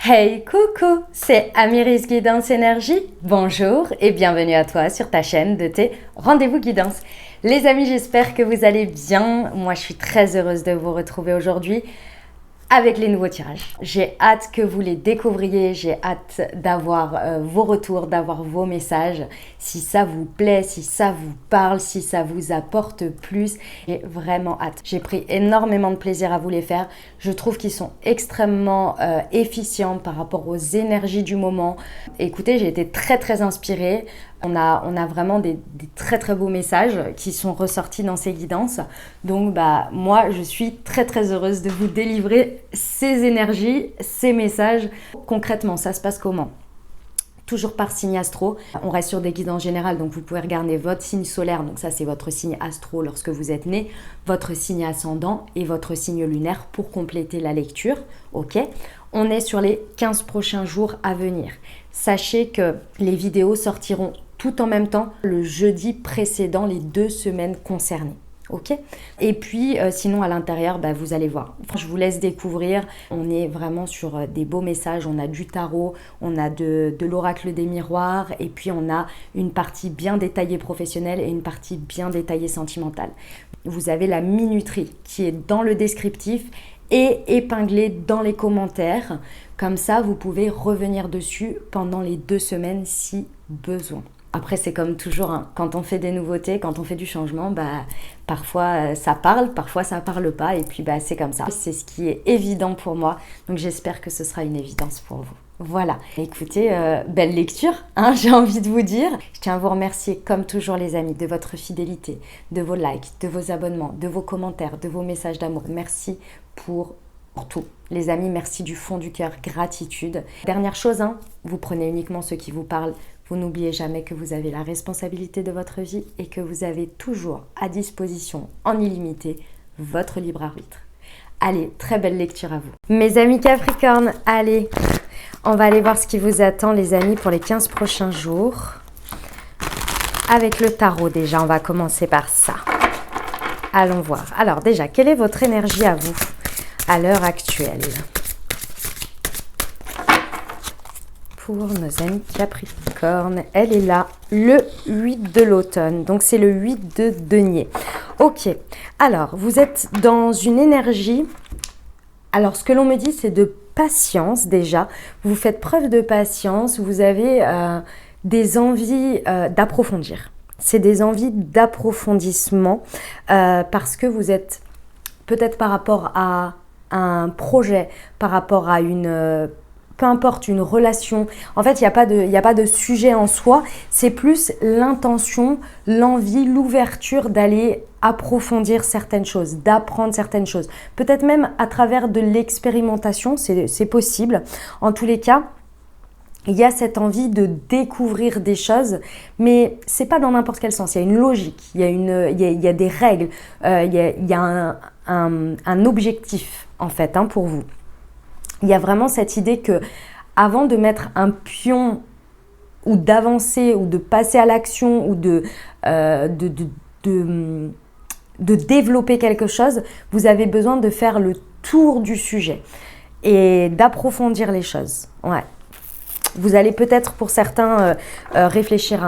Hey, coucou, c'est Amiris Guidance Énergie. Bonjour et bienvenue à toi sur ta chaîne de tes rendez-vous guidance. Les amis, j'espère que vous allez bien. Moi, je suis très heureuse de vous retrouver aujourd'hui avec les nouveaux tirages. J'ai hâte que vous les découvriez, j'ai hâte d'avoir vos retours, d'avoir vos messages. Si ça vous plaît, si ça vous parle, si ça vous apporte plus, j'ai vraiment hâte. J'ai pris énormément de plaisir à vous les faire. Je trouve qu'ils sont extrêmement efficients par rapport aux énergies du moment. Écoutez, j'ai été très inspirée. On a vraiment des très beaux messages qui sont ressortis dans ces guidances. Donc moi je suis très heureuse de vous délivrer ces énergies, ces messages. Concrètement, ça se passe comment ? Toujours par signe astro. On reste sur des guidances générales, donc vous pouvez regarder votre signe solaire, donc ça c'est votre signe astro lorsque vous êtes né, votre signe ascendant et votre signe lunaire pour compléter la lecture. Ok ? On est sur les 15 prochains jours à venir. Sachez que les vidéos sortiront tout en même temps le jeudi précédent les 2 semaines concernées. Ok ? Et puis sinon à l'intérieur, vous allez voir. Je vous laisse découvrir. On est vraiment sur des beaux messages. On a du tarot, on a de l'oracle des miroirs et puis on a une partie bien détaillée professionnelle et une partie bien détaillée sentimentale. Vous avez la minuterie qui est dans le descriptif et épinglée dans les commentaires. Comme ça, vous pouvez revenir dessus pendant les 2 semaines si besoin. Après, c'est comme toujours, hein, quand on fait des nouveautés, quand on fait du changement, parfois ça parle, parfois ça parle pas, et puis c'est comme ça. C'est ce qui est évident pour moi, donc j'espère que ce sera une évidence pour vous. Voilà, écoutez, belle lecture, hein, j'ai envie de vous dire. Je tiens à vous remercier, comme toujours les amis, de votre fidélité, de vos likes, de vos abonnements, de vos commentaires, de vos messages d'amour. Merci pour tout. Les amis, merci du fond du cœur, gratitude. Dernière chose, hein, vous prenez uniquement ce qui vous parle. Vous n'oubliez jamais que vous avez la responsabilité de votre vie et que vous avez toujours à disposition, en illimité, votre libre arbitre. Allez, très belle lecture à vous. Mes amis Capricorne, allez, on va aller voir ce qui vous attend les amis pour les 15 prochains jours. Avec le tarot déjà, on va commencer par ça. Allons voir. Alors déjà, quelle est votre énergie à vous à l'heure actuelle ? Pour nos amis Capricorne, elle est là, le 8 de l'automne, donc c'est le 8 de denier. Ok, alors vous êtes dans une énergie, alors ce que l'on me dit c'est de patience déjà, vous faites preuve de patience, vous avez des envies d'approfondir, c'est des envies d'approfondissement parce que vous êtes peut-être par rapport à un projet, par rapport à peu importe, une relation. En fait, il n'y a pas de sujet en soi. C'est plus l'intention, l'envie, l'ouverture d'aller approfondir certaines choses, d'apprendre certaines choses. Peut-être même à travers de l'expérimentation, c'est possible. En tous les cas, il y a cette envie de découvrir des choses, mais c'est pas dans n'importe quel sens. Il y a une logique, il y a des règles, il y a un objectif en fait pour vous. Il y a vraiment cette idée que avant de mettre un pion ou d'avancer ou de passer à l'action ou de développer quelque chose, vous avez besoin de faire le tour du sujet et d'approfondir les choses. Ouais. Vous allez peut-être pour certains réfléchir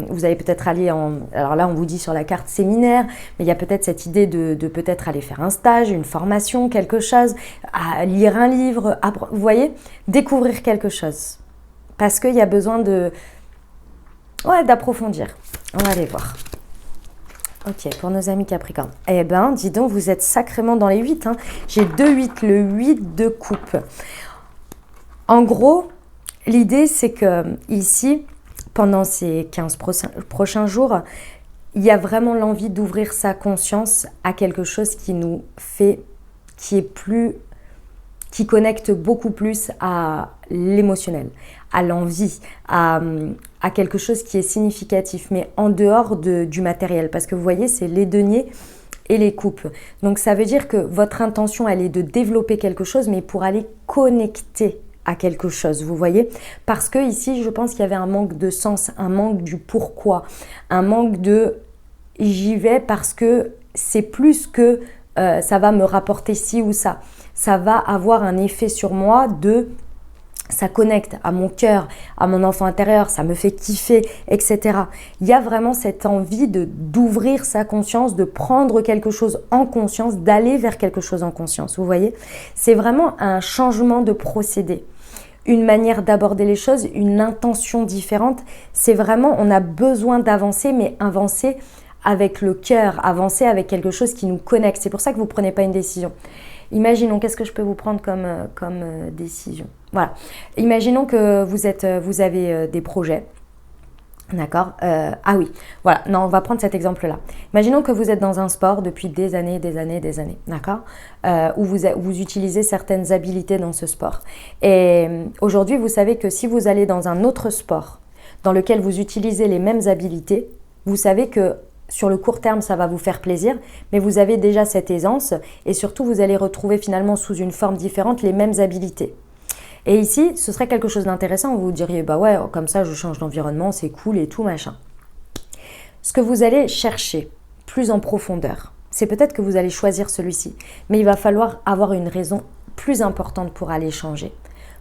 vous allez peut-être aller alors là on vous dit sur la carte séminaire, mais il y a peut-être cette idée de peut-être aller faire un stage, une formation, quelque chose, à lire un livre, vous voyez, découvrir quelque chose. Parce qu'il y a besoin d'approfondir. On va aller voir. Ok, pour nos amis Capricorne. Eh ben, dis donc, vous êtes sacrément dans les 8. Hein. J'ai 2-8, le 8 de coupe. En gros, l'idée, c'est que ici, pendant ces 15 prochains jours, il y a vraiment l'envie d'ouvrir sa conscience à quelque chose qui connecte beaucoup plus à l'émotionnel, à l'envie, à quelque chose qui est significatif, mais en dehors du matériel. Parce que vous voyez, c'est les deniers et les coupes. Donc ça veut dire que votre intention, elle est de développer quelque chose, mais pour aller connecter à quelque chose, vous voyez, parce que ici je pense qu'il y avait un manque de sens, un manque du pourquoi, un manque de j'y vais parce que c'est plus que ça va me rapporter ci ou ça va avoir un effet sur moi de ça connecte à mon cœur, à mon enfant intérieur, ça me fait kiffer, etc. Il y a vraiment cette envie d'ouvrir sa conscience, de prendre quelque chose en conscience, d'aller vers quelque chose en conscience. Vous voyez, c'est vraiment un changement de procédé, une manière d'aborder les choses, une intention différente. C'est vraiment, on a besoin d'avancer, mais avancer avec le cœur, avancer avec quelque chose qui nous connecte. C'est pour ça que vous ne prenez pas une décision. Imaginons, qu'est-ce que je peux vous prendre comme décision? Voilà. Imaginons que vous avez des projets. D'accord. Ah oui, voilà. Non, on va prendre cet exemple-là. Imaginons que vous êtes dans un sport depuis des années. D'accord. Où vous utilisez certaines habilités dans ce sport. Et aujourd'hui, vous savez que si vous allez dans un autre sport dans lequel vous utilisez les mêmes habilités, vous savez que sur le court terme, ça va vous faire plaisir, mais vous avez déjà cette aisance et surtout, vous allez retrouver finalement sous une forme différente les mêmes habilités. Et ici, ce serait quelque chose d'intéressant. Vous diriez, bah ouais, comme ça, je change d'environnement, c'est cool et tout, machin. Ce que vous allez chercher plus en profondeur, c'est peut-être que vous allez choisir celui-ci, mais il va falloir avoir une raison plus importante pour aller changer.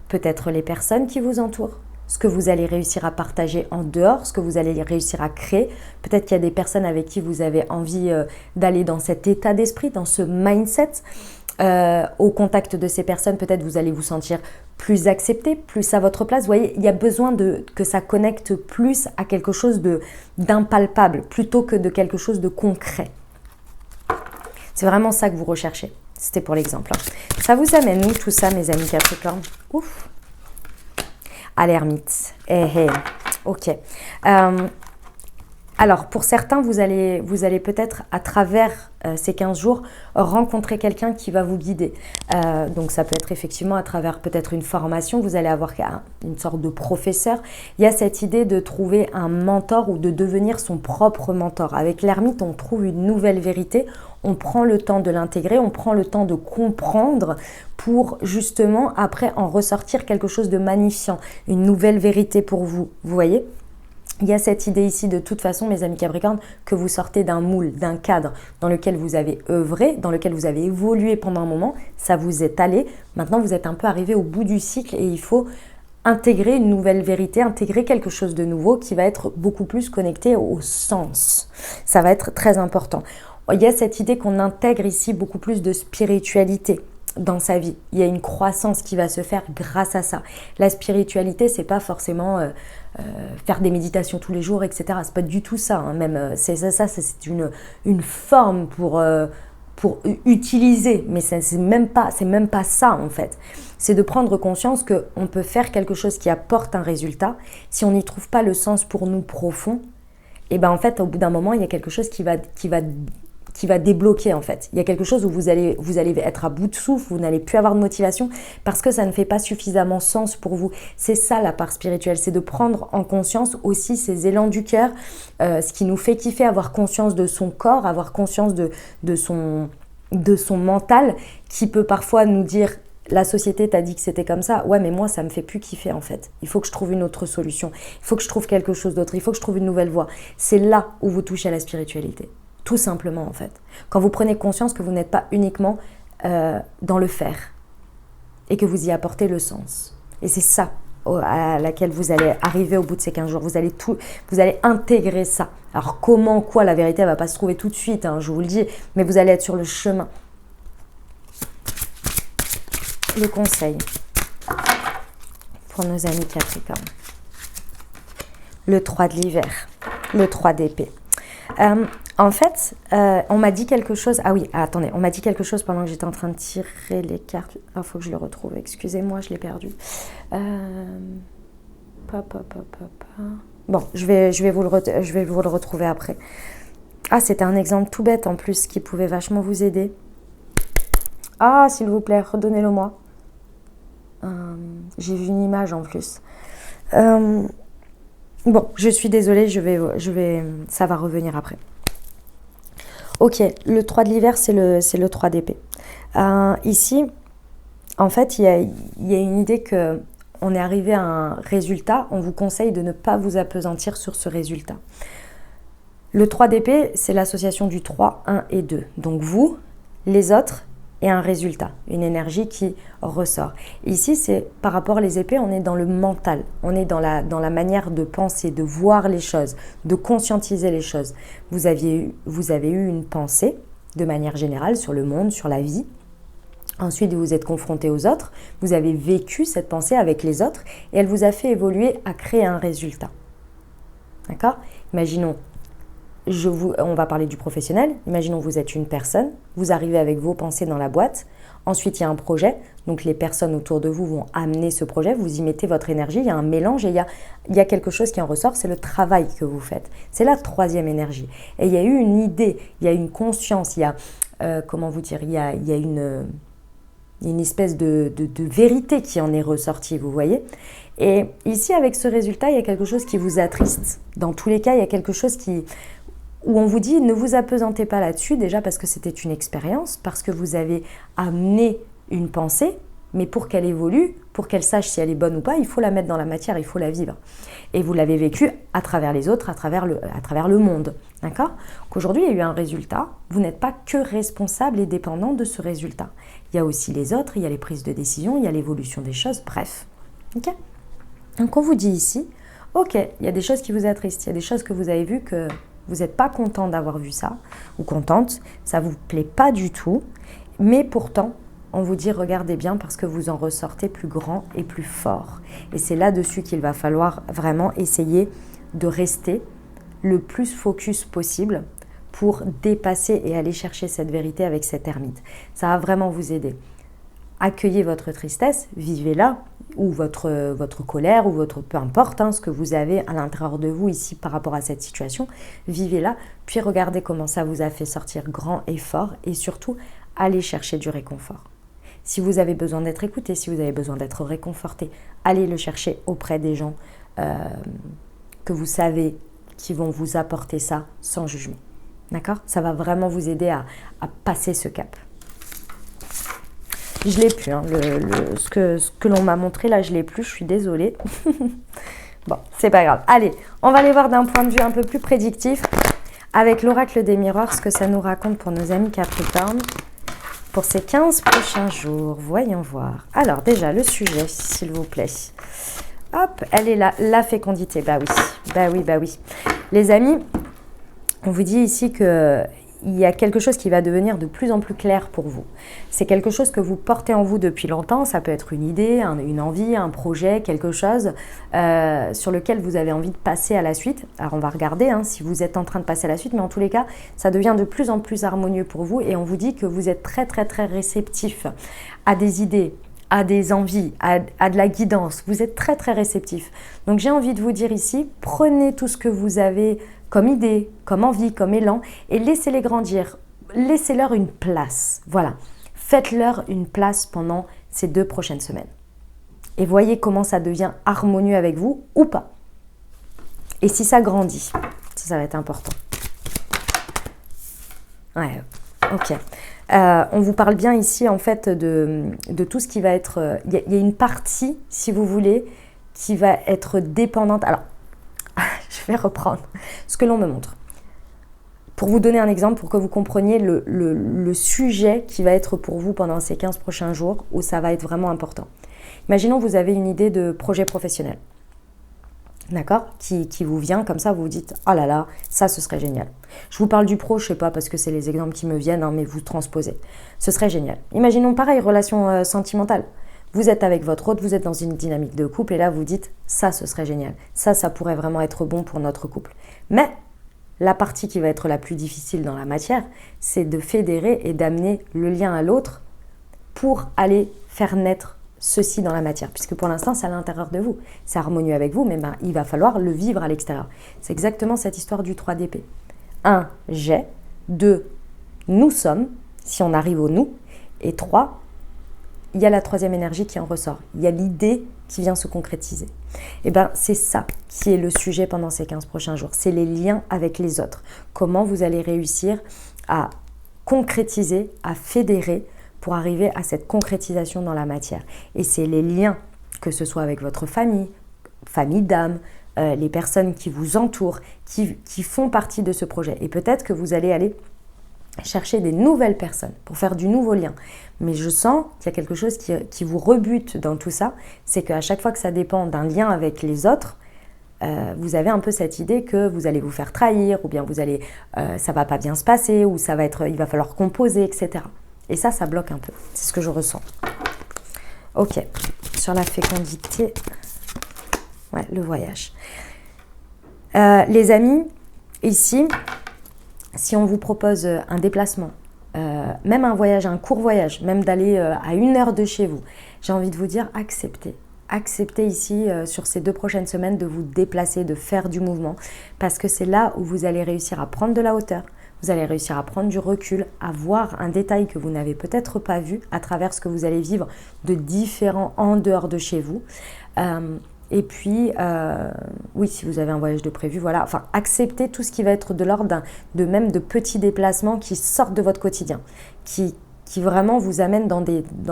Peut-être les personnes qui vous entourent, ce que vous allez réussir à partager en dehors, ce que vous allez réussir à créer. Peut-être qu'il y a des personnes avec qui vous avez envie d'aller dans cet état d'esprit, dans ce mindset. Au contact de ces personnes, peut-être vous allez vous sentir plus accepté, plus à votre place. Vous voyez, il y a besoin que ça connecte plus à quelque chose d'impalpable plutôt que de quelque chose de concret. C'est vraiment ça que vous recherchez. C'était pour l'exemple. Ça vous amène où tout ça, mes amis Capricorne? Ouf. À l'ermite. Ok. Alors, pour certains, vous allez peut-être, à travers ces 15 jours, rencontrer quelqu'un qui va vous guider. Donc, ça peut être effectivement à travers peut-être une formation. Vous allez avoir une sorte de professeur. Il y a cette idée de trouver un mentor ou de devenir son propre mentor. Avec l'ermite, on trouve une nouvelle vérité. On prend le temps de l'intégrer, on prend le temps de comprendre pour justement, après, en ressortir quelque chose de magnifiant. Une nouvelle vérité pour vous. Vous voyez ? Il y a cette idée ici de toute façon, mes amis Capricorne, que vous sortez d'un moule, d'un cadre dans lequel vous avez œuvré, dans lequel vous avez évolué pendant un moment, ça vous est allé. Maintenant, vous êtes un peu arrivé au bout du cycle et il faut intégrer une nouvelle vérité, intégrer quelque chose de nouveau qui va être beaucoup plus connecté au sens. Ça va être très important. Il y a cette idée qu'on intègre ici beaucoup plus de spiritualité dans sa vie. Il y a une croissance qui va se faire grâce à ça. La spiritualité, c'est pas forcément faire des méditations tous les jours, etc. C'est pas du tout ça. Hein. Même c'est une forme pour utiliser, mais c'est même pas ça en fait. C'est de prendre conscience qu'on peut faire quelque chose qui apporte un résultat. Si on n'y trouve pas le sens pour nous profond, et ben en fait au bout d'un moment il y a quelque chose qui va débloquer en fait. Il y a quelque chose où vous allez être à bout de souffle, vous n'allez plus avoir de motivation parce que ça ne fait pas suffisamment sens pour vous. C'est ça la part spirituelle, c'est de prendre en conscience aussi ces élans du cœur, ce qui nous fait kiffer, avoir conscience de son corps, avoir conscience de son mental qui peut parfois nous dire la société t'a dit que c'était comme ça, ouais mais moi ça me fait plus kiffer en fait, il faut que je trouve une autre solution, il faut que je trouve quelque chose d'autre, il faut que je trouve une nouvelle voie. C'est là où vous touchez à la spiritualité. Tout simplement en fait. Quand vous prenez conscience que vous n'êtes pas uniquement dans le faire et que vous y apportez le sens. Et c'est ça à laquelle vous allez arriver au bout de ces 15 jours. Vous allez intégrer ça. Alors comment, quoi, la vérité elle ne va pas se trouver tout de suite, hein, je vous le dis, mais vous allez être sur le chemin. Le conseil pour nos amis Capricorne. Le 3 de l'hiver, le 3 d'épée. En fait, on m'a dit quelque chose. Ah oui, attendez, on m'a dit quelque chose pendant que j'étais en train de tirer les cartes. Il faut que je le retrouve. Excusez-moi, je l'ai perdu. Bon, je vais vous le retrouver après. Ah, c'était un exemple tout bête en plus qui pouvait vachement vous aider. Ah, s'il vous plaît, redonnez-le moi. J'ai vu une image en plus. Bon, je suis désolée, ça va revenir après. Ok, le 3 de l'hiver, c'est le 3 d'épée. Ici, en fait, il y a une idée qu'on est arrivé à un résultat. On vous conseille de ne pas vous appesantir sur ce résultat. Le 3 d'épée, c'est l'association du 3, 1 et 2. Donc vous, les autres et un résultat, une énergie qui ressort. Ici, c'est par rapport aux épées, on est dans le mental, on est dans la manière de penser, de voir les choses, de conscientiser les choses. Vous avez eu une pensée de manière générale sur le monde, sur la vie. Ensuite, vous vous êtes confronté aux autres, vous avez vécu cette pensée avec les autres et elle vous a fait évoluer à créer un résultat. D'accord ? Imaginons, on va parler du professionnel. Imaginons vous êtes une personne, vous arrivez avec vos pensées dans la boîte. Ensuite, il y a un projet. Donc, les personnes autour de vous vont amener ce projet. Vous y mettez votre énergie. Il y a un mélange et il y a quelque chose qui en ressort. C'est le travail que vous faites. C'est la troisième énergie. Et il y a eu une idée, il y a une conscience, il y a, il y a une espèce de vérité qui en est ressortie, vous voyez. Et ici, avec ce résultat, il y a quelque chose qui vous attriste. Dans tous les cas, il y a quelque chose où on vous dit ne vous apesantez pas là-dessus, déjà parce que c'était une expérience, parce que vous avez amené une pensée, mais pour qu'elle évolue, pour qu'elle sache si elle est bonne ou pas, il faut la mettre dans la matière, il faut la vivre. Et vous l'avez vécue à travers les autres, à travers le monde. D'accord ? Qu'aujourd'hui, il y a eu un résultat, vous n'êtes pas que responsable et dépendant de ce résultat. Il y a aussi les autres, il y a les prises de décision, il y a l'évolution des choses, bref. Ok ? Donc on vous dit ici, ok, il y a des choses qui vous attristent, il y a des choses que vous avez vues que vous n'êtes pas content d'avoir vu ça, ou contente, ça ne vous plaît pas du tout, mais pourtant, on vous dit regardez bien parce que vous en ressortez plus grand et plus fort. Et c'est là-dessus qu'il va falloir vraiment essayer de rester le plus focus possible pour dépasser et aller chercher cette vérité avec cette ermite. Ça va vraiment vous aider. Accueillez votre tristesse, vivez-la, ou votre colère, ou peu importe ce que vous avez à l'intérieur de vous ici par rapport à cette situation, vivez-la, puis regardez comment ça vous a fait sortir grand et fort, et surtout, allez chercher du réconfort. Si vous avez besoin d'être écouté, si vous avez besoin d'être réconforté, allez le chercher auprès des gens que vous savez qui vont vous apporter ça sans jugement. D'accord ? Ça va vraiment vous aider à passer ce cap. Je ne l'ai plus, ce que l'on m'a montré là, je ne l'ai plus, je suis désolée. Bon, c'est pas grave. Allez, on va aller voir d'un point de vue un peu plus prédictif avec l'oracle des miroirs, ce que ça nous raconte pour nos amis Capricorne pour ces 15 prochains jours. Voyons voir. Alors déjà, le sujet, s'il vous plaît. Hop, elle est là, la fécondité. Bah oui. Les amis, on vous dit ici que il y a quelque chose qui va devenir de plus en plus clair pour vous. C'est quelque chose que vous portez en vous depuis longtemps. Ça peut être une idée, une envie, un projet, quelque chose sur lequel vous avez envie de passer à la suite. Alors on va regarder si vous êtes en train de passer à la suite, mais en tous les cas, ça devient de plus en plus harmonieux pour vous et on vous dit que vous êtes très très très réceptif à des idées, à des envies, à de la guidance. Vous êtes très très réceptif. Donc j'ai envie de vous dire ici, prenez tout ce que vous avez comme idée, comme envie, comme élan, et laissez-les grandir. Laissez-leur une place. Voilà. Faites-leur une place pendant ces 2 prochaines semaines. Et voyez comment ça devient harmonieux avec vous ou pas. Et si ça grandit, ça va être important. Ouais, ok. On vous parle bien ici en fait de tout ce qui va être... Il y a une partie, si vous voulez, qui va être dépendante. Alors, je vais reprendre ce que l'on me montre. Pour vous donner un exemple, pour que vous compreniez le sujet qui va être pour vous pendant ces 15 prochains jours, où ça va être vraiment important. Imaginons vous avez une idée de projet professionnel, d'accord, qui vous vient comme ça, vous vous dites « Oh là là, ça ce serait génial ». Je vous parle du pro, je ne sais pas parce que c'est les exemples qui me viennent, mais vous transposez. Ce serait génial. Imaginons pareil, relation sentimentale. Vous êtes avec votre hôte, vous êtes dans une dynamique de couple et là vous dites « ça ce serait génial, ça pourrait vraiment être bon pour notre couple ». Mais la partie qui va être la plus difficile dans la matière, c'est de fédérer et d'amener le lien à l'autre pour aller faire naître ceci dans la matière. Puisque pour l'instant, c'est à l'intérieur de vous. C'est harmonieux avec vous, mais il va falloir le vivre à l'extérieur. C'est exactement cette histoire du 3 d'épée. 1, j'ai. 2, nous sommes, si on arrive au nous. Et 3, il y a la troisième énergie qui en ressort. Il y a l'idée qui vient se concrétiser. Et bien, c'est ça qui est le sujet pendant ces 15 prochains jours. C'est les liens avec les autres. Comment vous allez réussir à concrétiser, à fédérer pour arriver à cette concrétisation dans la matière. Et c'est les liens, que ce soit avec votre famille, famille d'âme, les personnes qui vous entourent, qui font partie de ce projet. Et peut-être que vous allez aller chercher des nouvelles personnes pour faire du nouveau lien. Mais je sens qu'il y a quelque chose qui vous rebute dans tout ça, c'est qu'à chaque fois que ça dépend d'un lien avec les autres, vous avez un peu cette idée que vous allez vous faire trahir, ou bien ça va pas bien se passer, ou il va falloir composer, etc. Et ça bloque un peu. C'est ce que je ressens. Ok, sur la fécondité, ouais, le voyage. Les amis, ici, si on vous propose un déplacement, même un voyage, un court voyage, même d'aller à 1 heure de chez vous, j'ai envie de vous dire acceptez. Acceptez ici, sur ces 2 prochaines semaines, de vous déplacer, de faire du mouvement, parce que c'est là où vous allez réussir à prendre de la hauteur, vous allez réussir à prendre du recul, à voir un détail que vous n'avez peut-être pas vu à travers ce que vous allez vivre de différent en dehors de chez vous. Et puis, oui, si vous avez un voyage de prévu, voilà. Enfin, acceptez tout ce qui va être de l'ordre de petits déplacements qui sortent de votre quotidien, qui vraiment vous amènent dans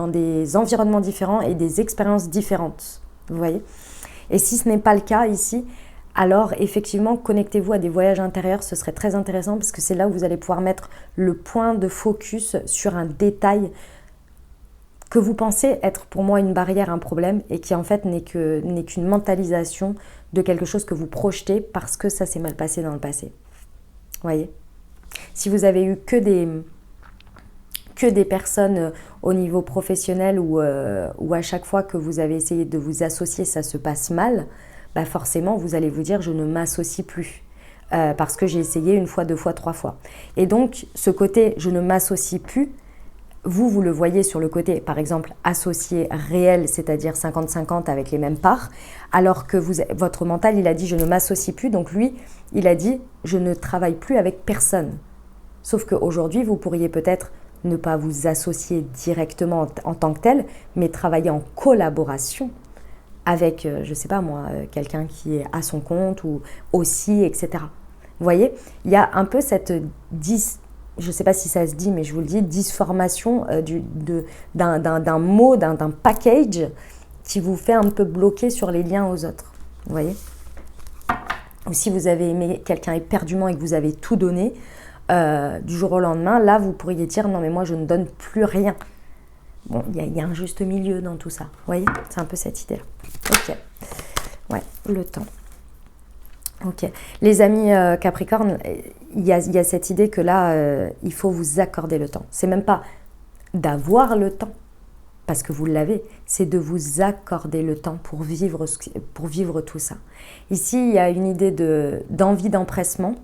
des environnements différents et des expériences différentes. Vous voyez ? Et si ce n'est pas le cas ici, alors effectivement, connectez-vous à des voyages intérieurs. Ce serait très intéressant parce que c'est là où vous allez pouvoir mettre le point de focus sur un détail que vous pensez être pour moi une barrière, un problème, et qui en fait n'est qu'une mentalisation de quelque chose que vous projetez parce que ça s'est mal passé dans le passé. Vous voyez ? Si vous avez eu que des personnes au niveau professionnel où à chaque fois que vous avez essayé de vous associer, ça se passe mal, bah forcément vous allez vous dire je ne m'associe plus. Parce que j'ai essayé 1 fois, 2 fois, 3 fois. Et donc ce côté je ne m'associe plus, vous le voyez sur le côté, par exemple, associé réel, c'est-à-dire 50-50 avec les mêmes parts, alors que votre mental, il a dit « je ne m'associe plus », donc lui, il a dit « je ne travaille plus avec personne ». Sauf qu'aujourd'hui, vous pourriez peut-être ne pas vous associer directement en tant que tel, mais travailler en collaboration avec, je ne sais pas moi, quelqu'un qui est à son compte ou aussi, etc. Vous voyez, il y a un peu cette je ne sais pas si ça se dit, mais je vous le dis, disformation d'un mot, d'un package qui vous fait un peu bloquer sur les liens aux autres. Vous voyez ? Ou si vous avez aimé quelqu'un éperdument et que vous avez tout donné, du jour au lendemain, là, vous pourriez dire « non, mais moi, je ne donne plus rien ». Bon, il y a un juste milieu dans tout ça. Vous voyez ? C'est un peu cette idée-là. Ok. Ouais, le temps. Ok. Les amis Capricorne, il y a cette idée que là, il faut vous accorder le temps. C'est même pas d'avoir le temps, parce que vous l'avez, c'est de vous accorder le temps pour vivre tout ça. Ici, il y a une idée d'envie d'empressement,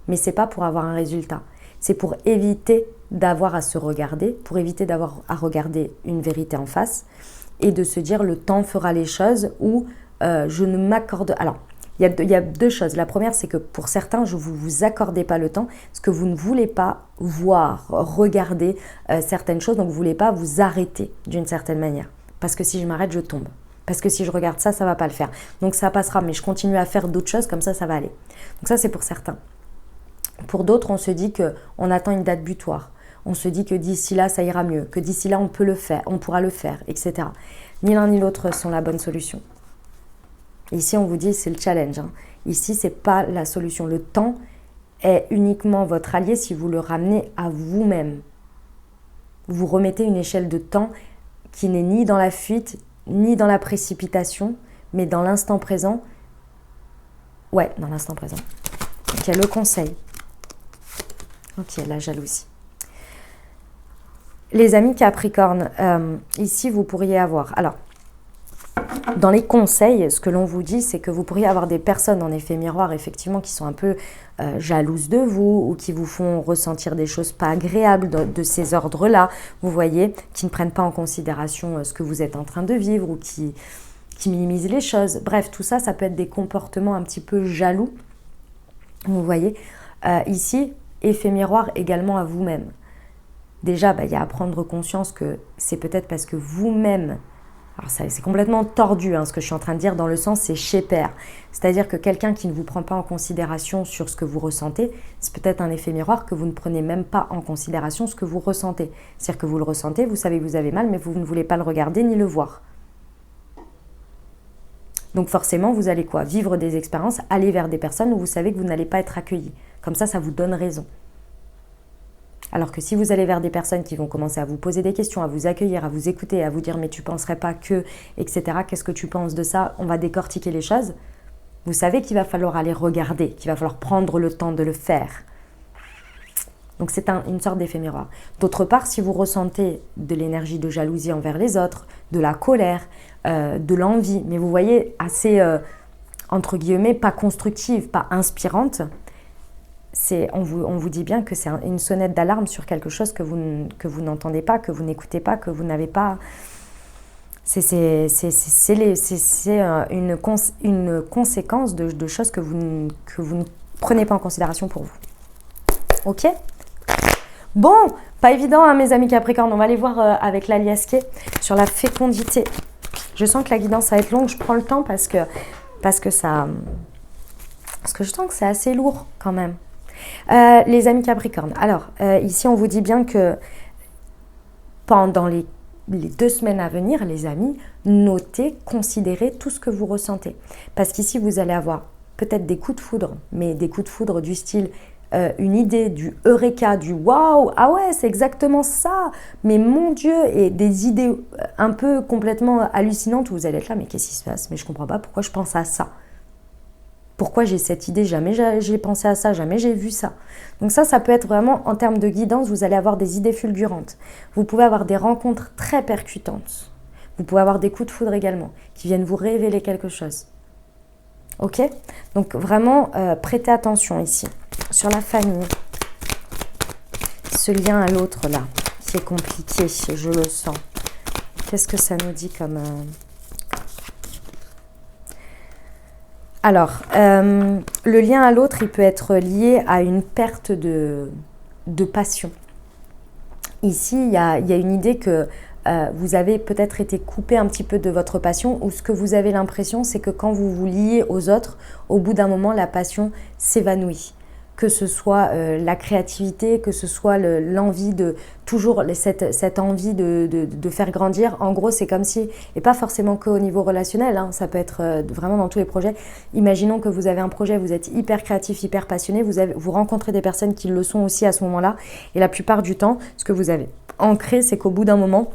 mais c'est pas pour avoir un résultat. C'est pour éviter d'avoir à se regarder, pour éviter d'avoir à regarder une vérité en face, et de se dire le temps fera les choses, ou je ne m'accorde... Alors, il y a 2 choses. La première, c'est que pour certains, vous ne vous accordez pas le temps parce que vous ne voulez pas voir, regarder certaines choses. Donc, vous ne voulez pas vous arrêter d'une certaine manière. Parce que si je m'arrête, je tombe. Parce que si je regarde ça, ça ne va pas le faire. Donc, ça passera, mais je continue à faire d'autres choses, comme ça va aller. Donc, ça, c'est pour certains. Pour d'autres, on se dit qu'on attend une date butoir. On se dit que d'ici là, ça ira mieux. Que d'ici là, on pourra le faire, etc. Ni l'un ni l'autre sont la bonne solution. Ici, on vous dit c'est le challenge. Hein. Ici, ce n'est pas la solution. Le temps est uniquement votre allié si vous le ramenez à vous-même. Vous remettez une échelle de temps qui n'est ni dans la fuite, ni dans la précipitation, mais dans l'instant présent. Ouais, dans l'instant présent. Ok, le conseil. Ok, la jalousie. Les amis Capricorne, ici, vous pourriez avoir... Alors, dans les conseils, ce que l'on vous dit, c'est que vous pourriez avoir des personnes en effet miroir, effectivement, qui sont un peu jalouses de vous ou qui vous font ressentir des choses pas agréables de ces ordres-là, vous voyez, qui ne prennent pas en considération ce que vous êtes en train de vivre ou qui minimisent les choses. Bref, tout ça, ça peut être des comportements un petit peu jaloux, vous voyez. Ici, effet miroir également à vous-même. Déjà, il y a à prendre conscience que c'est peut-être parce que vous-même... Alors c'est complètement tordu ce que je suis en train de dire dans le sens c'est chez pair. C'est-à-dire que quelqu'un qui ne vous prend pas en considération sur ce que vous ressentez, c'est peut-être un effet miroir que vous ne prenez même pas en considération ce que vous ressentez. C'est-à-dire que vous le ressentez, vous savez que vous avez mal, mais vous ne voulez pas le regarder ni le voir. Donc forcément, vous allez quoi ? Vivre des expériences, aller vers des personnes où vous savez que vous n'allez pas être accueilli. Comme ça vous donne raison. Alors que si vous allez vers des personnes qui vont commencer à vous poser des questions, à vous accueillir, à vous écouter, à vous dire mais tu penserais pas que, etc. Qu'est-ce que tu penses de ça? On va décortiquer les choses. Vous savez qu'il va falloir aller regarder, qu'il va falloir prendre le temps de le faire. Donc c'est une sorte d'effet miroir. D'autre part, si vous ressentez de l'énergie de jalousie envers les autres, de la colère, de l'envie, mais vous voyez assez, entre guillemets, pas constructive, pas inspirante, on vous dit bien que c'est une sonnette d'alarme sur quelque chose que vous n'entendez pas, que vous n'écoutez pas, que vous n'avez pas... C'est une conséquence de choses que vous ne prenez pas en considération pour vous. Ok? Bon, pas évident, hein, mes amis Capricorne. On va aller voir avec l'Aliasqué sur la fécondité. Je sens que la guidance va être longue. Je prends le temps parce que je sens que c'est assez lourd quand même. Les amis Capricorne. Alors, ici, on vous dit bien que pendant les 2 semaines à venir, les amis, notez, considérez tout ce que vous ressentez. Parce qu'ici, vous allez avoir peut-être des coups de foudre, mais des coups de foudre du style une idée, du eureka, du waouh, ah ouais, c'est exactement ça, mais mon Dieu, et des idées un peu complètement hallucinantes où vous allez être là, mais qu'est-ce qui se passe? Mais je comprends pas pourquoi je pense à ça. Pourquoi j'ai cette idée? Jamais j'ai pensé à ça, jamais j'ai vu ça. Donc ça peut être vraiment, en termes de guidance, vous allez avoir des idées fulgurantes. Vous pouvez avoir des rencontres très percutantes. Vous pouvez avoir des coups de foudre également, qui viennent vous révéler quelque chose. Ok? Donc vraiment, prêtez attention ici, sur la famille. Ce lien à l'autre là, qui est compliqué, je le sens. Qu'est-ce que ça nous dit comme... Alors, le lien à l'autre, il peut être lié à une perte de passion. Ici, il y a une idée que vous avez peut-être été coupé un petit peu de votre passion, ou ce que vous avez l'impression, c'est que quand vous vous liez aux autres, au bout d'un moment, la passion s'évanouit. Que ce soit la créativité, que ce soit l'envie de... Toujours cette envie de faire grandir. En gros, c'est comme si... Et pas forcément qu'au niveau relationnel, hein, ça peut être vraiment dans tous les projets. Imaginons que vous avez un projet, vous êtes hyper créatif, hyper passionné, vous rencontrez des personnes qui le sont aussi à ce moment-là. Et la plupart du temps, ce que vous avez ancré, c'est qu'au bout d'un moment...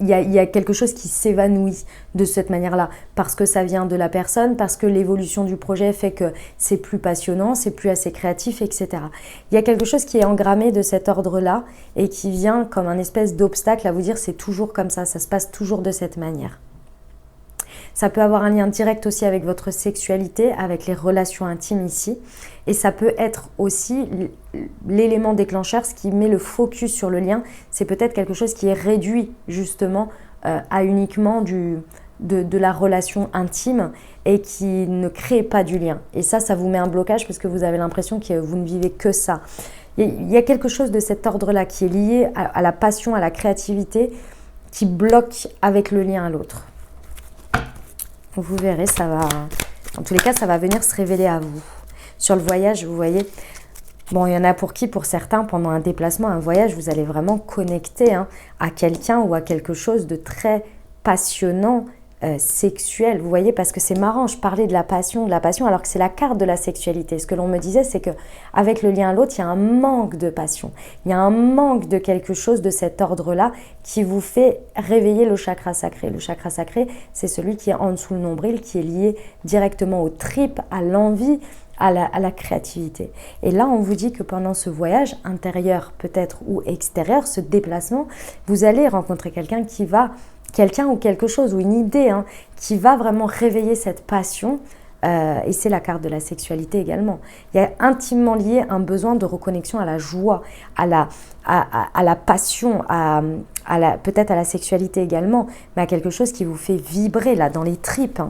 Il y a quelque chose qui s'évanouit de cette manière-là, parce que ça vient de la personne, parce que l'évolution du projet fait que c'est plus passionnant, c'est plus assez créatif, etc. Il y a quelque chose qui est engrammé de cet ordre-là et qui vient comme un espèce d'obstacle à vous dire c'est toujours comme ça se passe toujours de cette manière. Ça peut avoir un lien direct aussi avec votre sexualité, avec les relations intimes ici. Et ça peut être aussi l'élément déclencheur, ce qui met le focus sur le lien. C'est peut-être quelque chose qui est réduit justement à uniquement de la relation intime et qui ne crée pas du lien. Et ça vous met un blocage parce que vous avez l'impression que vous ne vivez que ça. Il y a quelque chose de cet ordre-là qui est lié à la passion, à la créativité, qui bloque avec le lien à l'autre. Vous verrez, ça va, en tous les cas, ça va venir se révéler à vous. Sur le voyage, vous voyez, bon, il y en a pour certains, pendant un déplacement, un voyage, vous allez vraiment connecter à quelqu'un ou à quelque chose de très passionnant, sexuel. Vous voyez, parce que c'est marrant, je parlais de la passion, alors que c'est la carte de la sexualité. Ce que l'on me disait, c'est qu'avec le lien à l'autre, il y a un manque de passion. Il y a un manque de quelque chose de cet ordre-là qui vous fait réveiller le chakra sacré. Le chakra sacré, c'est celui qui est en dessous le nombril, qui est lié directement aux tripes, à l'envie, à la créativité. Et là, on vous dit que pendant ce voyage intérieur peut-être ou extérieur, ce déplacement, vous allez rencontrer quelqu'un ou quelque chose ou une idée qui va vraiment réveiller cette passion. Et c'est la carte de la sexualité également. Il y a intimement lié un besoin de reconnexion à la joie, à la passion, peut-être à la sexualité également, mais à quelque chose qui vous fait vibrer là dans les tripes.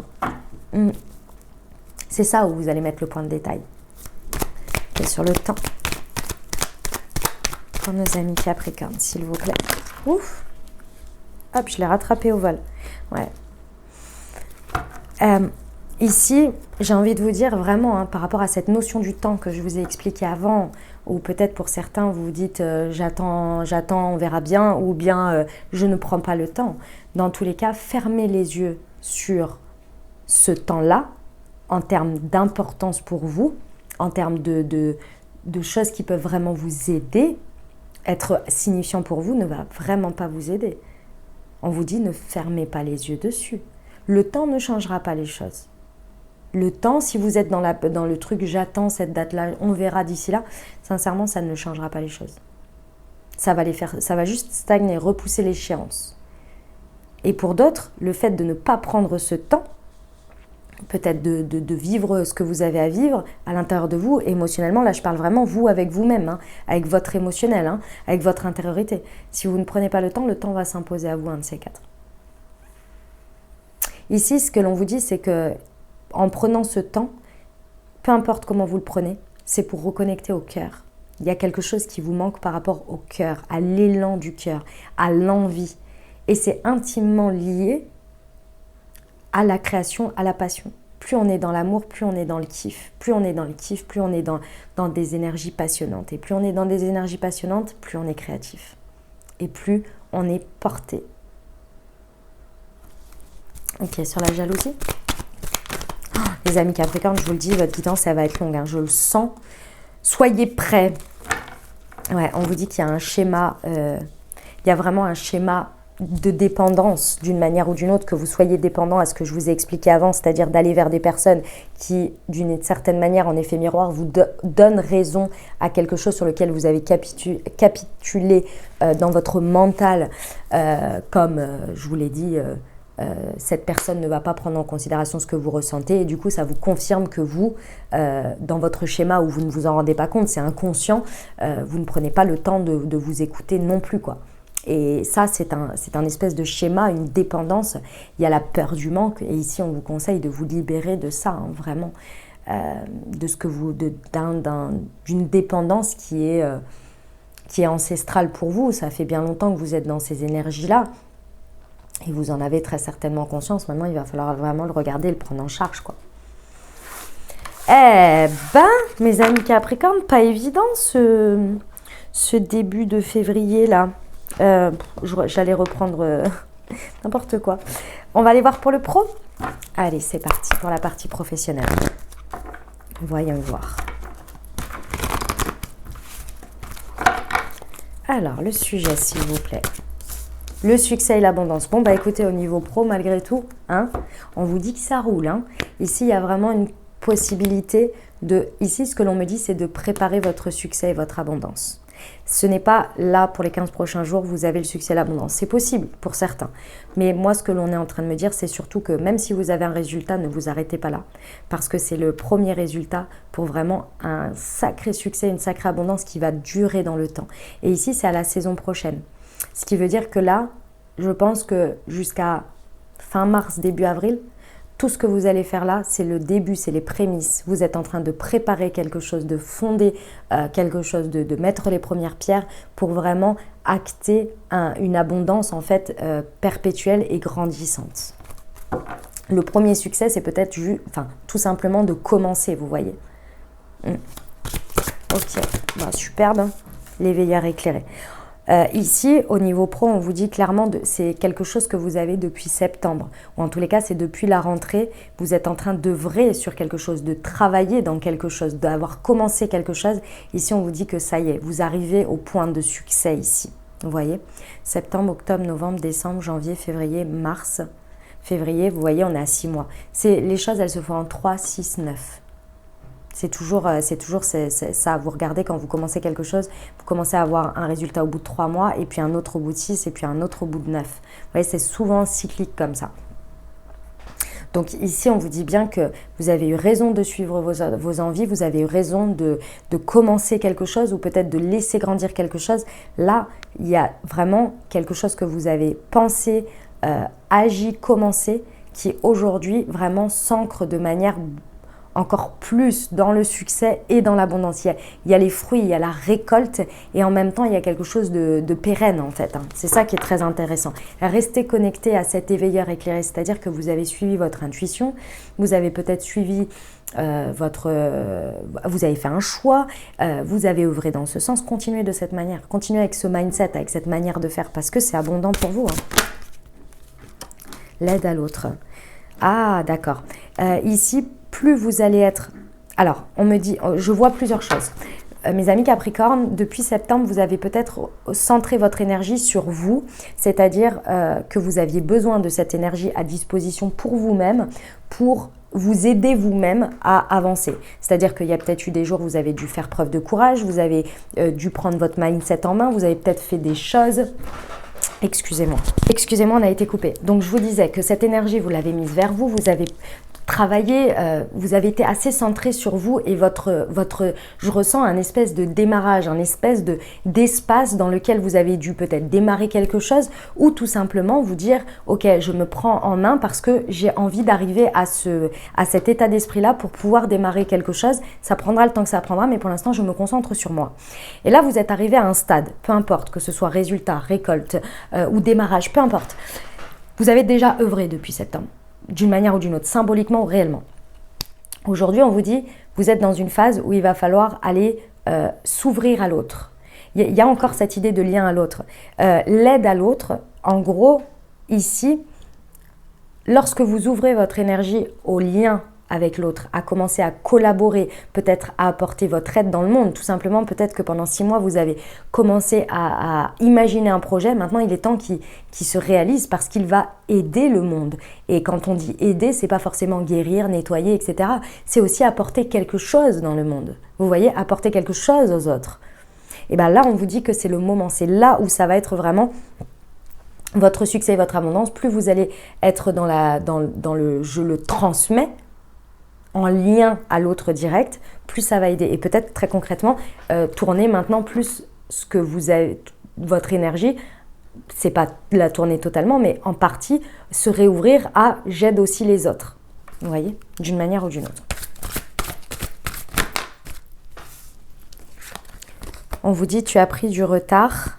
C'est ça où vous allez mettre le point de détail. Et sur le temps. Pour nos amis Capricorne, s'il vous plaît. Ouf! Hop, je l'ai rattrapé au vol. Ouais. Ici, j'ai envie de vous dire vraiment, par rapport à cette notion du temps que je vous ai expliqué avant, ou peut-être pour certains, vous vous dites j'attends, on verra bien, ou bien je ne prends pas le temps. Dans tous les cas, fermez les yeux sur ce temps-là, en termes d'importance pour vous, en termes de choses qui peuvent vraiment vous aider, être signifiant pour vous ne va vraiment pas vous aider. On vous dit ne fermez pas les yeux dessus. Le temps ne changera pas les choses. Le temps, si vous êtes dans le truc j'attends cette date-là, on verra d'ici là, sincèrement, ça ne changera pas les choses. Ça va juste stagner, repousser l'échéance. Et pour d'autres, le fait de ne pas prendre ce temps, peut-être de vivre ce que vous avez à vivre à l'intérieur de vous, émotionnellement, là je parle vraiment vous avec vous-même, hein, avec votre émotionnel, hein, avec votre intériorité. Si vous ne prenez pas le temps va s'imposer à vous, un de ces quatre. Ici, ce que l'on vous dit, c'est que en prenant ce temps, peu importe comment vous le prenez, c'est pour reconnecter au cœur. Il y a quelque chose qui vous manque par rapport au cœur, à l'élan du cœur, à l'envie. Et c'est intimement lié à la création, à la passion. Plus on est dans l'amour, plus on est dans le kiff. Plus on est dans le kiff, plus on est dans des énergies passionnantes. Et plus on est dans des énergies passionnantes, plus on est créatif. Et plus on est porté. Ok, sur la jalousie. Oh, les amis Capricorne, je vous le dis, votre guidance, ça va être longue. Hein, je le sens. Soyez prêts. Ouais, on vous dit qu'il y a un schéma, il y a vraiment un schéma de dépendance d'une manière ou d'une autre, que vous soyez dépendant à ce que je vous ai expliqué avant, c'est-à-dire d'aller vers des personnes qui, d'une certaine manière, en effet miroir, vous donnent raison à quelque chose sur lequel vous avez capitulé dans votre mental, comme je vous l'ai dit, cette personne ne va pas prendre en considération ce que vous ressentez et du coup ça vous confirme que vous, dans votre schéma où vous ne vous en rendez pas compte, c'est inconscient, vous ne prenez pas le temps de vous écouter non plus, quoi. Et ça, c'est un espèce de schéma, une dépendance. Il y a la peur du manque. Et ici, on vous conseille de vous libérer de ça, hein, vraiment. De ce que d'une dépendance qui est ancestrale pour vous. Ça fait bien longtemps que vous êtes dans ces énergies-là. Et vous en avez très certainement conscience. Maintenant, il va falloir vraiment le regarder et le prendre en charge, quoi. Eh ben, mes amis Capricorne, pas évident ce début de février, là. J'allais reprendre n'importe quoi. On va aller voir pour le pro. Allez, c'est parti pour la partie professionnelle. Voyons voir. Alors, le sujet, s'il vous plaît. Le succès et l'abondance. Bon, bah écoutez, au niveau pro, malgré tout, hein, on vous dit que ça roule. Hein. Ici, il y a vraiment une possibilité de... Ici, ce que l'on me dit, c'est de préparer votre succès et votre abondance. Ce n'est pas là, pour les 15 prochains jours, vous avez le succès et l'abondance. C'est possible pour certains. Mais moi, ce que l'on est en train de me dire, c'est surtout que même si vous avez un résultat, ne vous arrêtez pas là. Parce que c'est le premier résultat pour vraiment un sacré succès, une sacrée abondance qui va durer dans le temps. Et ici, c'est à la saison prochaine. Ce qui veut dire que là, je pense que jusqu'à fin mars, début avril, tout ce que vous allez faire là, c'est le début, c'est les prémices. Vous êtes en train de préparer quelque chose, de fonder quelque chose, de mettre les premières pierres pour vraiment acter une abondance en fait perpétuelle et grandissante. Le premier succès, c'est peut-être tout simplement de commencer, vous voyez. Ok, bah, superbe, hein. L'éveilleur éclairé. Ici, au niveau pro, on vous dit clairement que c'est quelque chose que vous avez depuis septembre. Ou en tous les cas, c'est depuis la rentrée. Vous êtes en train d'œuvrer sur quelque chose, de travailler dans quelque chose, d'avoir commencé quelque chose. Ici, on vous dit que ça y est, vous arrivez au point de succès ici. Vous voyez, septembre, octobre, novembre, décembre, janvier, février, mars. Février, vous voyez, on est à 6 mois. Les choses, elles se font en 3, 6, 9. C'est toujours ça. Vous regardez quand vous commencez quelque chose, vous commencez à avoir un résultat au bout de 3 mois, et puis un autre au bout de 6, et puis un autre au bout de 9. Vous voyez, c'est souvent cyclique comme ça. Donc ici, on vous dit bien que vous avez eu raison de suivre vos envies, vous avez eu raison de commencer quelque chose, ou peut-être de laisser grandir quelque chose. Là, il y a vraiment quelque chose que vous avez pensé, agi, commencé, qui aujourd'hui vraiment s'ancre de manière encore plus dans le succès et dans l'abondance. Il y a les fruits, il y a la récolte, et en même temps, il y a quelque chose de pérenne en fait. Hein. C'est ça qui est très intéressant. Restez connecté à cet éveilleur éclairé, c'est-à-dire que vous avez suivi votre intuition, vous avez peut-être suivi vous avez fait un choix, vous avez œuvré dans ce sens. Continuez de cette manière, continuez avec ce mindset, avec cette manière de faire, parce que c'est abondant pour vous. Hein. L'aide à l'autre. Ah, d'accord. Ici, plus vous allez être... Alors, on me dit, je vois plusieurs choses. mes amis Capricorne, depuis septembre, vous avez peut-être centré votre énergie sur vous, c'est-à-dire que vous aviez besoin de cette énergie à disposition pour vous-même, pour vous aider vous-même à avancer. C'est-à-dire qu'il y a peut-être eu des jours où vous avez dû faire preuve de courage, vous avez dû prendre votre mindset en main, vous avez peut-être fait des choses. Excusez-moi, on a été coupé. Donc je vous disais que cette énergie, vous l'avez mise vers vous, vous avez travaillé, vous avez été assez centré sur vous et je ressens un espèce de démarrage, un espèce d'espace dans lequel vous avez dû peut-être démarrer quelque chose ou tout simplement vous dire ok, je me prends en main parce que j'ai envie d'arriver à cet état d'esprit-là pour pouvoir démarrer quelque chose. Ça prendra le temps que ça prendra, mais pour l'instant, je me concentre sur moi. Et là, vous êtes arrivé à un stade, peu importe, que ce soit résultat, récolte ou démarrage, peu importe. Vous avez déjà œuvré depuis septembre, d'une manière ou d'une autre, symboliquement ou réellement. Aujourd'hui, on vous dit, vous êtes dans une phase où il va falloir aller s'ouvrir à l'autre. Il y a encore cette idée de lien à l'autre. L'aide à l'autre, en gros, ici, lorsque vous ouvrez votre énergie au lien avec l'autre, à commencer à collaborer, peut-être à apporter votre aide dans le monde, tout simplement, peut-être que pendant 6 mois, vous avez commencé à imaginer un projet, maintenant il est temps qu'il se réalise parce qu'il va aider le monde. Et quand on dit aider, c'est pas forcément guérir, nettoyer, etc. C'est aussi apporter quelque chose dans le monde. Vous voyez, apporter quelque chose aux autres. Et bien là, on vous dit que c'est le moment, c'est là où ça va être vraiment votre succès et votre abondance. Plus vous allez être dans le « je le transmets », en lien à l'autre direct, plus ça va aider. Et peut-être très concrètement, tourner maintenant plus ce que vous avez, votre énergie, c'est pas la tourner totalement, mais en partie se réouvrir à j'aide aussi les autres. Vous voyez, d'une manière ou d'une autre. On vous dit tu as pris du retard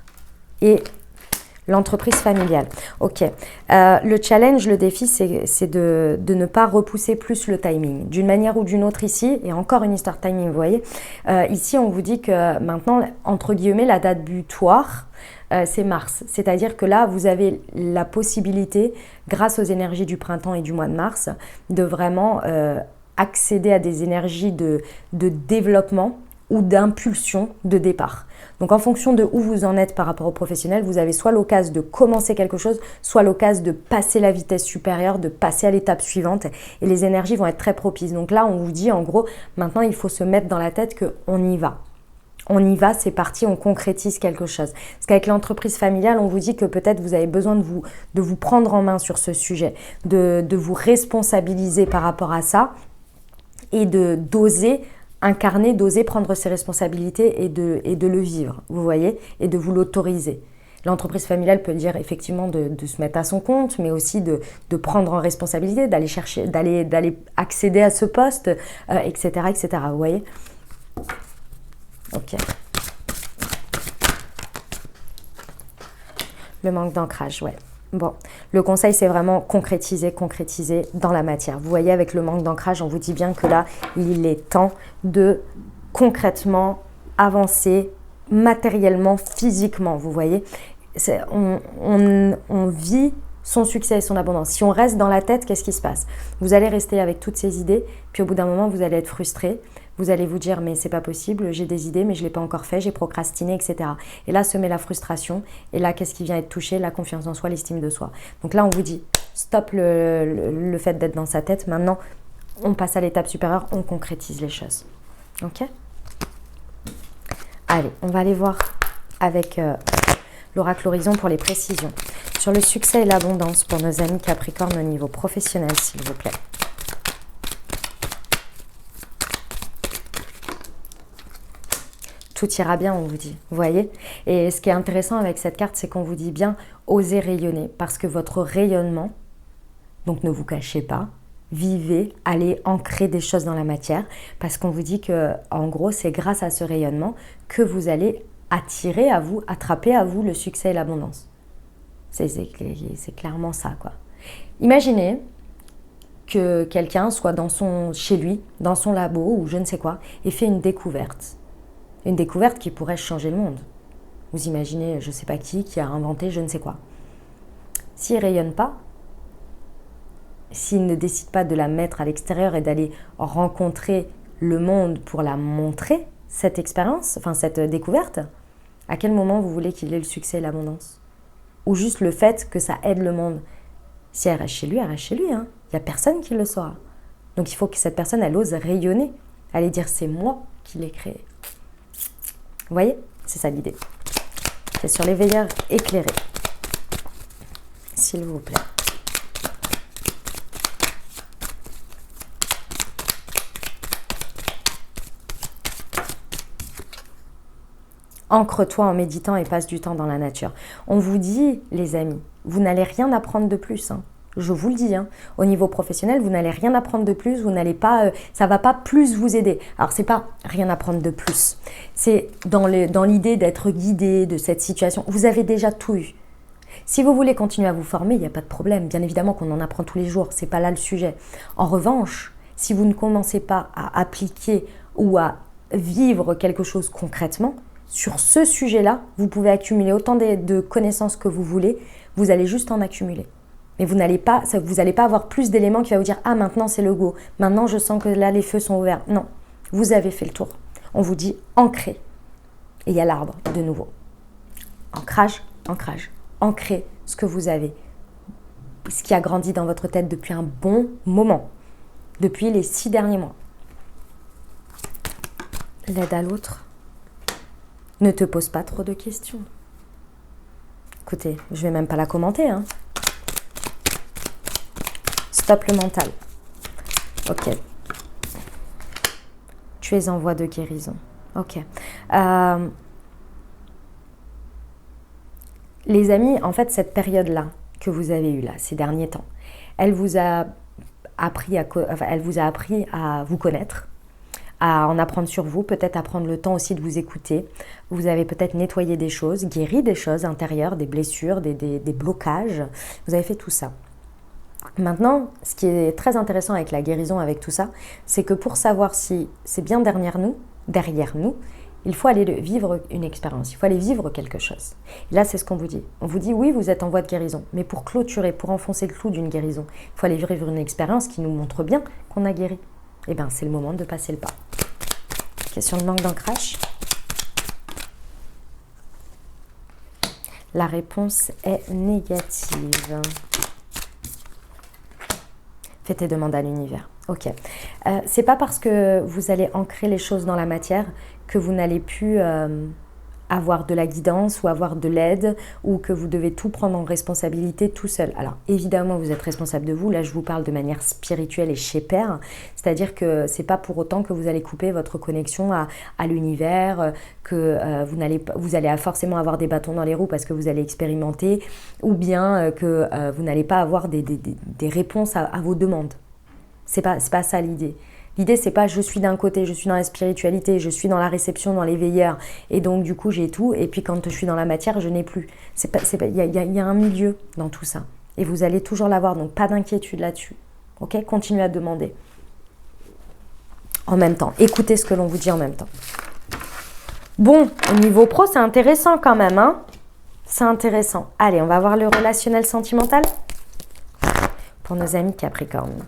et l'entreprise familiale. Ok. Le challenge, le défi, c'est de ne pas repousser plus le timing. D'une manière ou d'une autre ici, et encore une histoire de timing, vous voyez. Ici, on vous dit que maintenant, entre guillemets, la date butoir, c'est mars. C'est-à-dire que là, vous avez la possibilité, grâce aux énergies du printemps et du mois de mars, de vraiment accéder à des énergies de développement ou d'impulsion de départ. Donc en fonction de où vous en êtes par rapport au professionnel, vous avez soit l'occasion de commencer quelque chose, soit l'occasion de passer la vitesse supérieure, de passer à l'étape suivante et les énergies vont être très propices. Donc là, on vous dit en gros, maintenant il faut se mettre dans la tête qu'on y va. On y va, c'est parti, on concrétise quelque chose. Parce qu'avec l'entreprise familiale, on vous dit que peut-être vous avez besoin de vous prendre en main sur ce sujet, de vous responsabiliser par rapport à ça et d'oser incarner, d'oser prendre ses responsabilités et de le vivre, vous voyez, et de vous l'autoriser. L'entreprise familiale peut dire effectivement de se mettre à son compte, mais aussi de prendre en responsabilité, d'aller chercher, d'aller accéder à ce poste, etc., etc., vous voyez. Ok. Le manque d'ancrage, ouais. Bon, le conseil, c'est vraiment concrétiser dans la matière. Vous voyez, avec le manque d'ancrage, on vous dit bien que là, il est temps de concrètement avancer matériellement, physiquement, vous voyez. On vit son succès et son abondance. Si on reste dans la tête, qu'est-ce qui se passe? Vous allez rester avec toutes ces idées, puis au bout d'un moment, vous allez être frustré. Vous allez vous dire, mais c'est pas possible, j'ai des idées, mais je ne l'ai pas encore fait, j'ai procrastiné, etc. Et là se met la frustration. Et là, qu'est-ce qui vient être touché? La confiance en soi, l'estime de soi. Donc là, on vous dit, stop le fait d'être dans sa tête. Maintenant, on passe à l'étape supérieure, on concrétise les choses. Ok? Allez, on va aller voir avec l'oracle Horizon pour les précisions. Sur le succès et l'abondance pour nos amis Capricorne au niveau professionnel, s'il vous plaît. Tout ira bien, on vous dit, vous voyez. Et ce qui est intéressant avec cette carte, c'est qu'on vous dit bien osez rayonner, parce que votre rayonnement, donc ne vous cachez pas, vivez, allez ancrer des choses dans la matière, parce qu'on vous dit que, en gros, c'est grâce à ce rayonnement que vous allez attirer à vous, attraper à vous le succès et l'abondance. C'est clairement ça, quoi. Imaginez que quelqu'un soit chez lui, dans son labo ou je ne sais quoi, et fait une découverte. Une découverte qui pourrait changer le monde. Vous imaginez, je ne sais pas qui a inventé je ne sais quoi. S'il ne rayonne pas, s'il ne décide pas de la mettre à l'extérieur et d'aller rencontrer le monde pour la montrer, cette expérience, enfin cette découverte, à quel moment vous voulez qu'il ait le succès et l'abondance? Ou juste le fait que ça aide le monde? Si elle reste chez lui, elle reste chez lui. Hein. Il n'y a personne qui le saura. Donc il faut que cette personne, elle ose rayonner. Aller dire, c'est moi qui l'ai créé. Vous voyez? C'est ça l'idée. C'est sur les veilleurs éclairés. S'il vous plaît. Ancre-toi en méditant et passe du temps dans la nature. On vous dit, les amis, vous n'allez rien apprendre de plus. Hein. Je vous le dis, hein. Au niveau professionnel, vous n'allez rien apprendre de plus. Vous n'allez pas, ça va pas plus vous aider. Alors c'est pas rien apprendre de plus. C'est dans l'idée d'être guidé de cette situation. Vous avez déjà tout eu. Si vous voulez continuer à vous former, il n'y a pas de problème. Bien évidemment qu'on en apprend tous les jours. C'est pas là le sujet. En revanche, si vous ne commencez pas à appliquer ou à vivre quelque chose concrètement, sur ce sujet-là, vous pouvez accumuler autant de connaissances que vous voulez, vous allez juste en accumuler. Mais vous n'allez pas avoir plus d'éléments qui vont vous dire « Ah, maintenant c'est le go, maintenant je sens que là les feux sont ouverts ». Non, vous avez fait le tour. On vous dit « ancrez ». Et il y a l'arbre de nouveau. Ancrage, ancrage. Ancrez ce que vous avez, ce qui a grandi dans votre tête depuis un bon moment, depuis les 6 derniers mois. L'aide à l'autre. Ne te pose pas trop de questions. Écoutez, je vais même pas la commenter. Hein. Stop le mental. Ok. Tu es en voie de guérison. Ok. Les amis, en fait, cette période-là que vous avez eue là, ces derniers temps, elle vous a appris à vous connaître, à en apprendre sur vous, peut-être à prendre le temps aussi de vous écouter. Vous avez peut-être nettoyé des choses, guéri des choses intérieures, des blessures, des blocages. Vous avez fait tout ça. Maintenant, ce qui est très intéressant avec la guérison, avec tout ça, c'est que pour savoir si c'est bien derrière nous, il faut aller vivre une expérience, il faut aller vivre quelque chose. Et là, c'est ce qu'on vous dit. On vous dit, oui, vous êtes en voie de guérison, mais pour clôturer, pour enfoncer le clou d'une guérison, il faut aller vivre une expérience qui nous montre bien qu'on a guéri. Eh bien, c'est le moment de passer le pas. Question de manque d'ancrage. La réponse est négative. Fais tes demandes à l'univers. Ok. C'est pas parce que vous allez ancrer les choses dans la matière que vous n'allez plus avoir de la guidance ou avoir de l'aide ou que vous devez tout prendre en responsabilité tout seul. Alors évidemment vous êtes responsable de vous, là je vous parle de manière spirituelle et chez Père, c'est-à-dire que c'est pas pour autant que vous allez couper votre connexion à l'univers, que vous allez forcément avoir des bâtons dans les roues parce que vous allez expérimenter, ou bien que vous n'allez pas avoir des réponses à vos demandes. C'est pas ça l'idée. L'idée, c'est pas je suis d'un côté, je suis dans la spiritualité, je suis dans la réception, dans les veilleurs, et donc du coup j'ai tout, et puis quand je suis dans la matière, je n'ai plus. Il y a un milieu dans tout ça, et vous allez toujours l'avoir, donc pas d'inquiétude là-dessus. Ok, continuez à demander. En même temps, écoutez ce que l'on vous dit en même temps. Bon, au niveau pro, c'est intéressant quand même, hein. C'est intéressant. Allez, on va voir le relationnel sentimental pour nos amis Capricorne.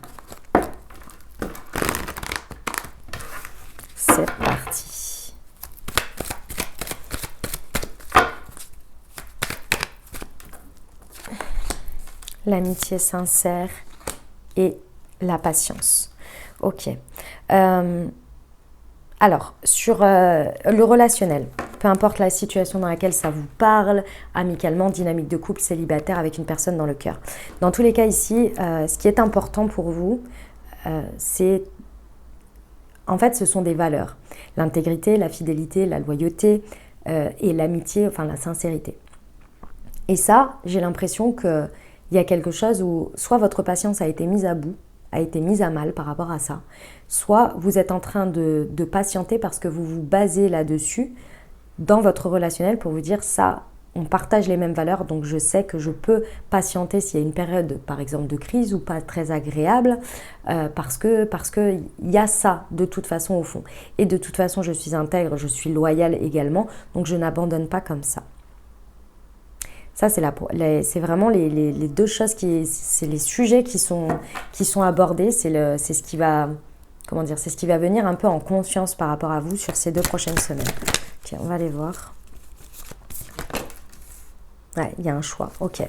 C'est parti. L'amitié sincère et la patience. Ok. Alors, sur le relationnel, peu importe la situation dans laquelle ça vous parle, amicalement, dynamique de couple, célibataire, avec une personne dans le cœur. Dans tous les cas ici, ce qui est important pour vous, c'est... En fait, ce sont des valeurs. L'intégrité, la fidélité, la loyauté et l'amitié, enfin la sincérité. Et ça, j'ai l'impression qu'il y a quelque chose où soit votre patience a été mise à bout, a été mise à mal par rapport à ça, soit vous êtes en train de patienter parce que vous vous basez là-dessus dans votre relationnel pour vous dire ça, on partage les mêmes valeurs, donc je sais que je peux patienter s'il y a une période, par exemple, de crise ou pas très agréable, parce que il y a ça de toute façon au fond. Et de toute façon, je suis intègre, je suis loyale également, donc je n'abandonne pas comme ça. Ça, c'est vraiment les deux choses, c'est les sujets qui sont abordés, c'est ce qui va comment dire, c'est ce qui va venir un peu en conscience par rapport à vous sur ces 2 prochaines semaines. Tiens, on va aller voir. Ouais, il y a un choix, ok.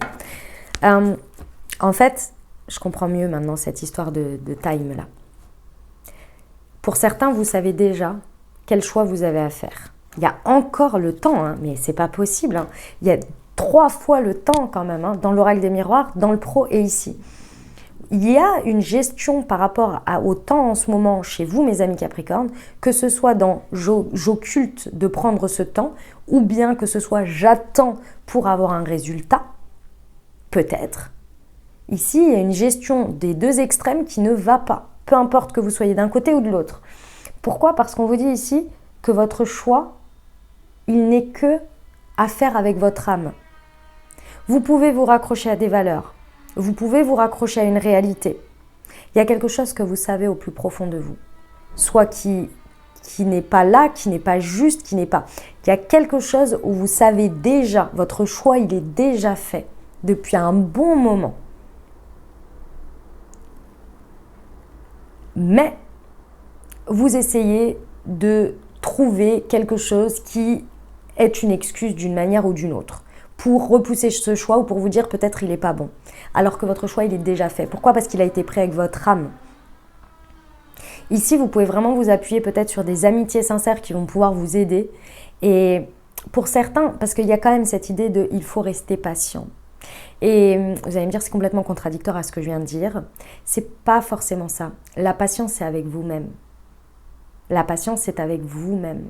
En fait, je comprends mieux maintenant cette histoire de time là. Pour certains, vous savez déjà quel choix vous avez à faire. Il y a encore le temps, hein, mais c'est pas possible. Hein. Il y a 3 fois le temps quand même, hein, dans l'oracle des miroirs, dans le pro et ici. Il y a une gestion par rapport au temps en ce moment chez vous, mes amis Capricorne, que ce soit dans j'occulte de prendre ce temps, ou bien que ce soit j'attends pour avoir un résultat, peut-être. Ici, il y a une gestion des 2 extrêmes qui ne va pas, peu importe que vous soyez d'un côté ou de l'autre. Pourquoi ? Parce qu'on vous dit ici que votre choix, il n'est que à faire avec votre âme. Vous pouvez vous raccrocher à des valeurs. Vous pouvez vous raccrocher à une réalité. Il y a quelque chose que vous savez au plus profond de vous. Soit qui n'est pas là, qui n'est pas juste, qui n'est pas... Il y a quelque chose où vous savez déjà, votre choix, il est déjà fait depuis un bon moment. Mais vous essayez de trouver quelque chose qui est une excuse d'une manière ou d'une autre pour repousser ce choix ou pour vous dire peut-être il n'est pas bon. Alors que votre choix, il est déjà fait. Pourquoi ? Parce qu'il a été pris avec votre âme. Ici, vous pouvez vraiment vous appuyer peut-être sur des amitiés sincères qui vont pouvoir vous aider. Et pour certains, parce qu'il y a quand même cette idée de « il faut rester patient ». Et vous allez me dire, c'est complètement contradictoire à ce que je viens de dire. C'est pas forcément ça. La patience, c'est avec vous-même. La patience, c'est avec vous-même.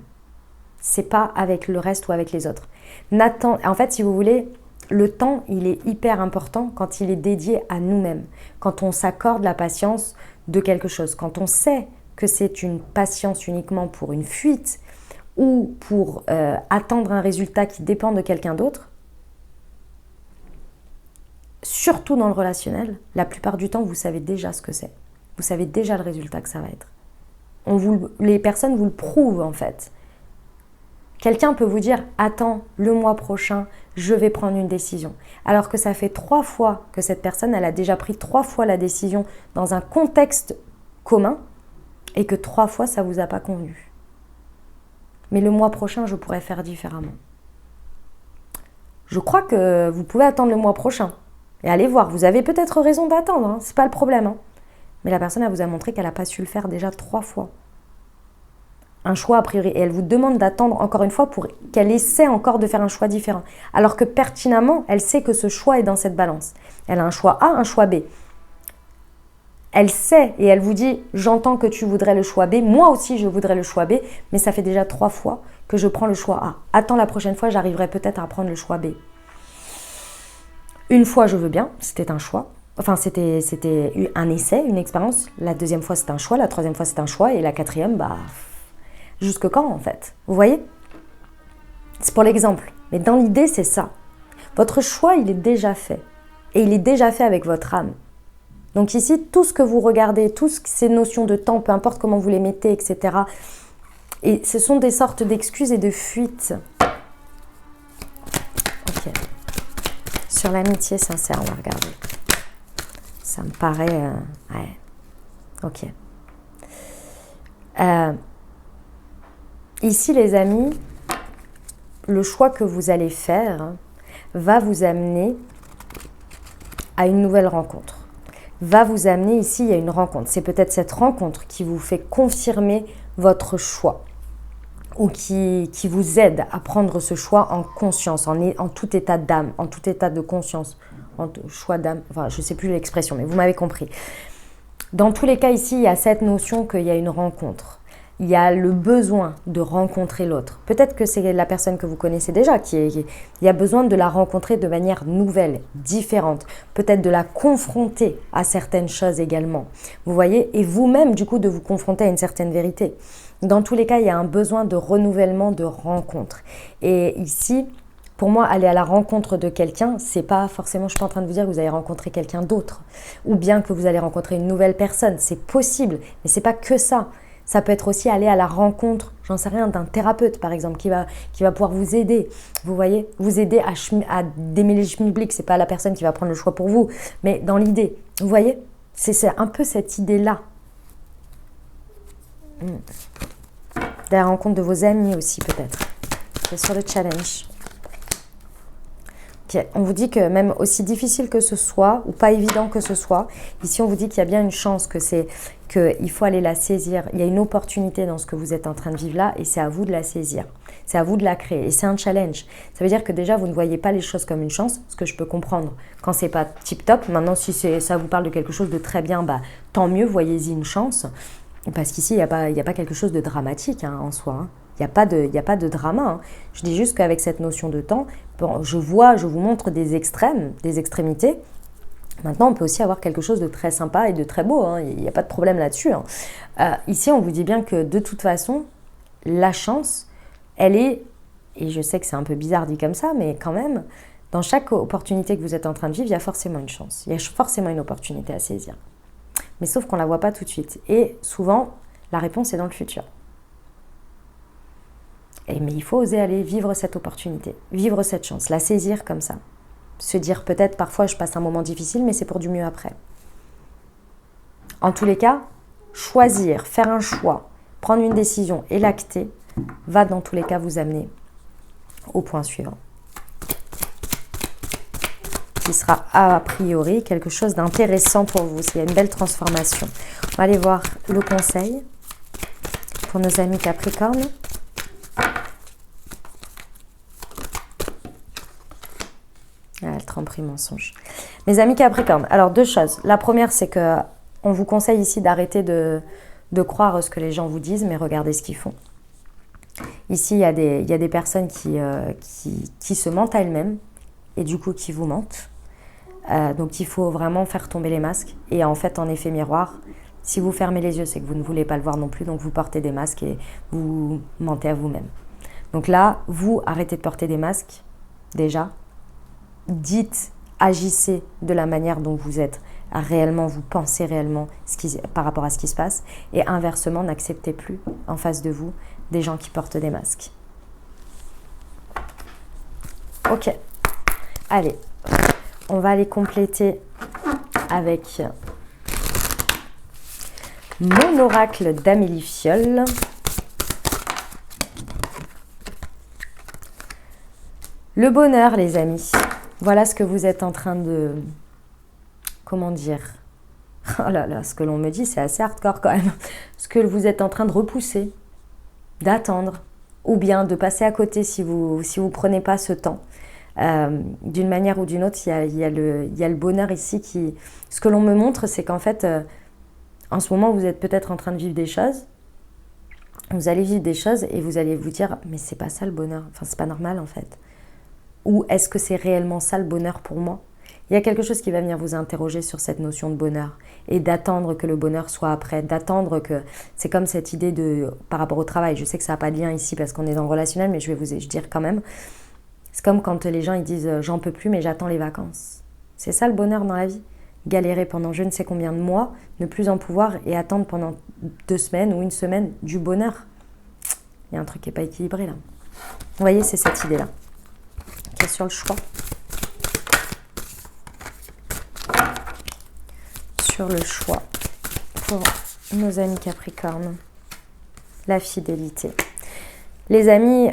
C'est pas avec le reste ou avec les autres. En fait, si vous voulez, le temps, il est hyper important quand il est dédié à nous-mêmes. Quand on s'accorde la patience de quelque chose. Quand on sait que c'est une patience uniquement pour une fuite ou pour attendre un résultat qui dépend de quelqu'un d'autre, surtout dans le relationnel, la plupart du temps, vous savez déjà ce que c'est. Vous savez déjà le résultat que ça va être. Les personnes vous le prouvent en fait. Quelqu'un peut vous dire « Attends, le mois prochain, je vais prendre une décision ». Alors que ça fait 3 fois que cette personne, elle a déjà pris 3 fois la décision dans un contexte commun et que 3 fois, ça ne vous a pas convenu. Mais le mois prochain, je pourrais faire différemment. Je crois que vous pouvez attendre le mois prochain et allez voir. Vous avez peut-être raison d'attendre, hein, ce n'est pas le problème. Hein. Mais la personne, elle vous a montré qu'elle n'a pas su le faire déjà 3 fois. Un choix a priori. Et elle vous demande d'attendre encore une fois pour qu'elle essaie encore de faire un choix différent. Alors que pertinemment, elle sait que ce choix est dans cette balance. Elle a un choix A, un choix B. Elle sait et elle vous dit « J'entends que tu voudrais le choix B. Moi aussi, je voudrais le choix B. Mais ça fait déjà 3 fois que je prends le choix A. Attends, la prochaine fois, j'arriverai peut-être à prendre le choix B. » Une fois, je veux bien. C'était un choix. Enfin, c'était un essai, une expérience. La 2e fois, c'était un choix. La 3e fois, c'était un choix. Et la 4e, jusque quand en fait? Vous voyez? C'est pour l'exemple. Mais dans l'idée, c'est ça. Votre choix, il est déjà fait. Et il est déjà fait avec votre âme. Donc ici, tout ce que vous regardez, toutes ces notions de temps, peu importe comment vous les mettez, etc. Et ce sont des sortes d'excuses et de fuites. Ok. Sur l'amitié sincère, on va regarder. Ça me paraît... ouais. Ok. Ici, les amis, le choix que vous allez faire va vous amener à une nouvelle rencontre. Va vous amener ici, il y a une rencontre. C'est peut-être cette rencontre qui vous fait confirmer votre choix ou qui vous aide à prendre ce choix en conscience, en tout état d'âme, en tout état de conscience, en choix d'âme. Enfin, je ne sais plus l'expression, mais vous m'avez compris. Dans tous les cas, ici, il y a cette notion qu'il y a une rencontre. Il y a le besoin de rencontrer l'autre. Peut-être que c'est la personne que vous connaissez déjà, il y a besoin de la rencontrer de manière nouvelle, différente. Peut-être de la confronter à certaines choses également. Vous voyez? Et vous-même, du coup, de vous confronter à une certaine vérité. Dans tous les cas, il y a un besoin de renouvellement, de rencontre. Et ici, pour moi, aller à la rencontre de quelqu'un, c'est pas forcément, je suis pas en train de vous dire que vous allez rencontrer quelqu'un d'autre. Ou bien que vous allez rencontrer une nouvelle personne. C'est possible, mais c'est pas que ça. Ça peut être aussi aller à la rencontre, j'en sais rien, d'un thérapeute par exemple, qui va pouvoir vous aider. Vous voyez, vous aider à démêler le schmilblick. C'est pas la personne qui va prendre le choix pour vous, mais dans l'idée. Vous voyez, c'est un peu cette idée-là. Des rencontres de vos amis aussi peut-être. C'est sur le challenge. Okay. On vous dit que même aussi difficile que ce soit, ou pas évident que ce soit, ici on vous dit qu'il y a bien une chance, qu'il faut aller la saisir. Il y a une opportunité dans ce que vous êtes en train de vivre là et c'est à vous de la saisir. C'est à vous de la créer et c'est un challenge. Ça veut dire que déjà vous ne voyez pas les choses comme une chance, ce que je peux comprendre quand c'est pas tip top. Maintenant si ça vous parle de quelque chose de très bien, bah, tant mieux, voyez-y une chance. Parce qu'ici il n'y a pas quelque chose de dramatique en soi. Il n'y a pas de drama. Hein. Je dis juste qu'avec cette notion de temps, bon, je vous montre des extrêmes, des extrémités. Maintenant, on peut aussi avoir quelque chose de très sympa et de très beau. Hein. Il n'y a pas de problème là-dessus. Hein. Ici, on vous dit bien que de toute façon, la chance, elle est, et je sais que c'est un peu bizarre dit comme ça, mais quand même, dans chaque opportunité que vous êtes en train de vivre, il y a forcément une chance. Il y a forcément une opportunité à saisir. Mais sauf qu'on ne la voit pas tout de suite. Et souvent, la réponse est dans le futur. Mais il faut oser aller vivre cette opportunité, vivre cette chance, la saisir comme ça. Se dire peut-être parfois je passe un moment difficile, mais c'est pour du mieux après. En tous les cas, choisir, faire un choix, prendre une décision et l'acter, va dans tous les cas vous amener au point suivant. Qui sera a priori quelque chose d'intéressant pour vous. Il y a une belle transformation. On va aller voir le conseil pour nos amis Capricorne. Elle tromperie mensonge. Mes amis Capricorne, alors deux choses. La première, c'est que on vous conseille ici d'arrêter de croire ce que les gens vous disent, mais regardez ce qu'ils font. Ici, il y a des personnes qui se mentent à elles-mêmes et du coup qui vous mentent. Donc il faut vraiment faire tomber les masques. Et en fait, en effet miroir, si vous fermez les yeux, c'est que vous ne voulez pas le voir non plus, donc vous portez des masques et vous mentez à vous-même. Donc là, vous arrêtez de porter des masques, déjà. Dites, agissez de la manière dont vous êtes réellement, vous pensez réellement par rapport à ce qui se passe. Et inversement, n'acceptez plus en face de vous des gens qui portent des masques. Ok, allez, on va aller compléter avec mon oracle d'Amélie Fiol. Le bonheur, les amis. Voilà ce que vous êtes en train de... Comment dire? Oh là là, ce que l'on me dit, c'est assez hardcore quand même. Ce que vous êtes en train de repousser, d'attendre, ou bien de passer à côté si vous prenez pas ce temps. D'une manière ou d'une autre, il y a le bonheur ici qui... Ce que l'on me montre, c'est qu'en fait, en ce moment, vous êtes peut-être en train de vivre des choses. Vous allez vivre des choses et vous allez vous dire, mais c'est pas ça le bonheur. Enfin, c'est pas normal en fait. Ou est-ce que c'est réellement ça le bonheur pour moi? Il y a quelque chose qui va venir vous interroger sur cette notion de bonheur et d'attendre que le bonheur soit après, d'attendre que... C'est comme cette idée par rapport au travail. Je sais que ça n'a pas de lien ici parce qu'on est dans le relationnel, mais je vais vous dire quand même. C'est comme quand les gens ils disent « j'en peux plus mais j'attends les vacances ». C'est ça le bonheur dans la vie? Galérer pendant je ne sais combien de mois, ne plus en pouvoir et attendre pendant 2 semaines ou 1 semaine du bonheur. Il y a un truc qui n'est pas équilibré là. Vous voyez, c'est cette idée-là. Qui est sur le choix. Sur le choix pour nos amis Capricorne. La fidélité. Les amis,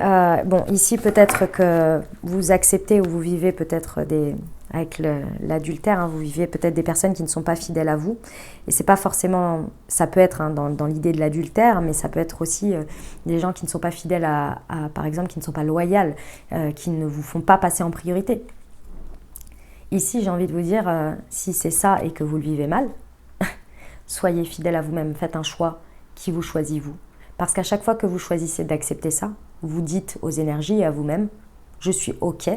bon, ici peut-être que vous acceptez ou vous vivez peut-être avec l'adultère, hein, vous vivez peut-être des personnes qui ne sont pas fidèles à vous. Et c'est pas forcément, ça peut être hein, dans l'idée de l'adultère, mais ça peut être aussi des gens qui ne sont pas fidèles par exemple, qui ne sont pas loyales, qui ne vous font pas passer en priorité. Ici, j'ai envie de vous dire, si c'est ça et que vous le vivez mal, soyez fidèle à vous-même, faites un choix qui vous choisit vous. Parce qu'à chaque fois que vous choisissez d'accepter ça, vous dites aux énergies et à vous-même, je suis OK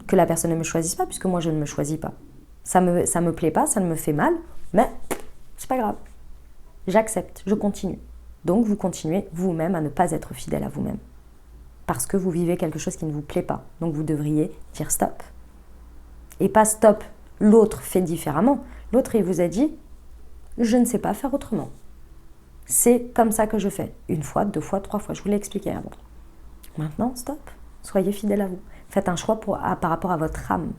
que la personne ne me choisisse pas, puisque moi je ne me choisis pas. Ça me plaît pas, ça ne me fait mal, mais c'est pas grave. J'accepte, je continue. Donc vous continuez vous-même à ne pas être fidèle à vous-même. Parce que vous vivez quelque chose qui ne vous plaît pas. Donc vous devriez dire stop. Et pas stop, l'autre fait différemment. L'autre, il vous a dit, je ne sais pas faire autrement. C'est comme ça que je fais. 1 fois, 2 fois, 3 fois. Je vous l'ai expliqué avant. Maintenant, stop. Soyez fidèle à vous. Faites un choix par rapport à votre âme.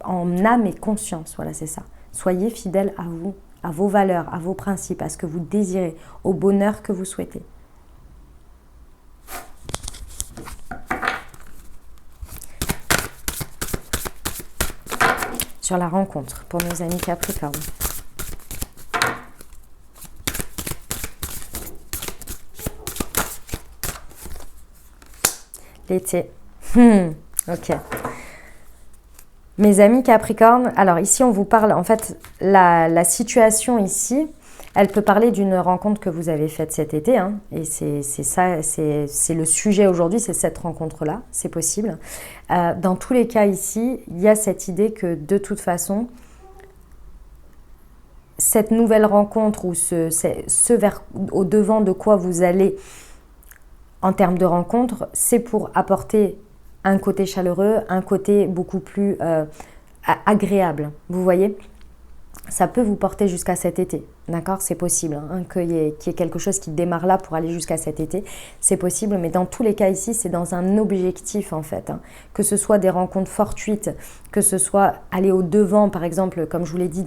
En âme et conscience. Voilà, c'est ça. Soyez fidèle à vous, à vos valeurs, à vos principes, à ce que vous désirez, au bonheur que vous souhaitez. Sur la rencontre pour nos amis Capricorne. L'été. Ok. Mes amis Capricorne, alors ici on vous parle, en fait, la situation ici, elle peut parler d'une rencontre que vous avez faite cet été, hein, et c'est ça, c'est le sujet aujourd'hui, c'est cette rencontre-là, c'est possible. Dans tous les cas ici, il y a cette idée que de toute façon, cette nouvelle rencontre ou ce vers au devant de quoi vous allez en termes de rencontre, c'est pour apporter un côté chaleureux, un côté beaucoup plus agréable, vous voyez. Ça peut vous porter jusqu'à cet été, d'accord? C'est possible, hein, qu'il y ait quelque chose qui démarre là pour aller jusqu'à cet été, c'est possible, mais dans tous les cas ici, c'est dans un objectif en fait, hein. Que ce soit des rencontres fortuites, que ce soit aller au devant, par exemple, comme je vous l'ai dit,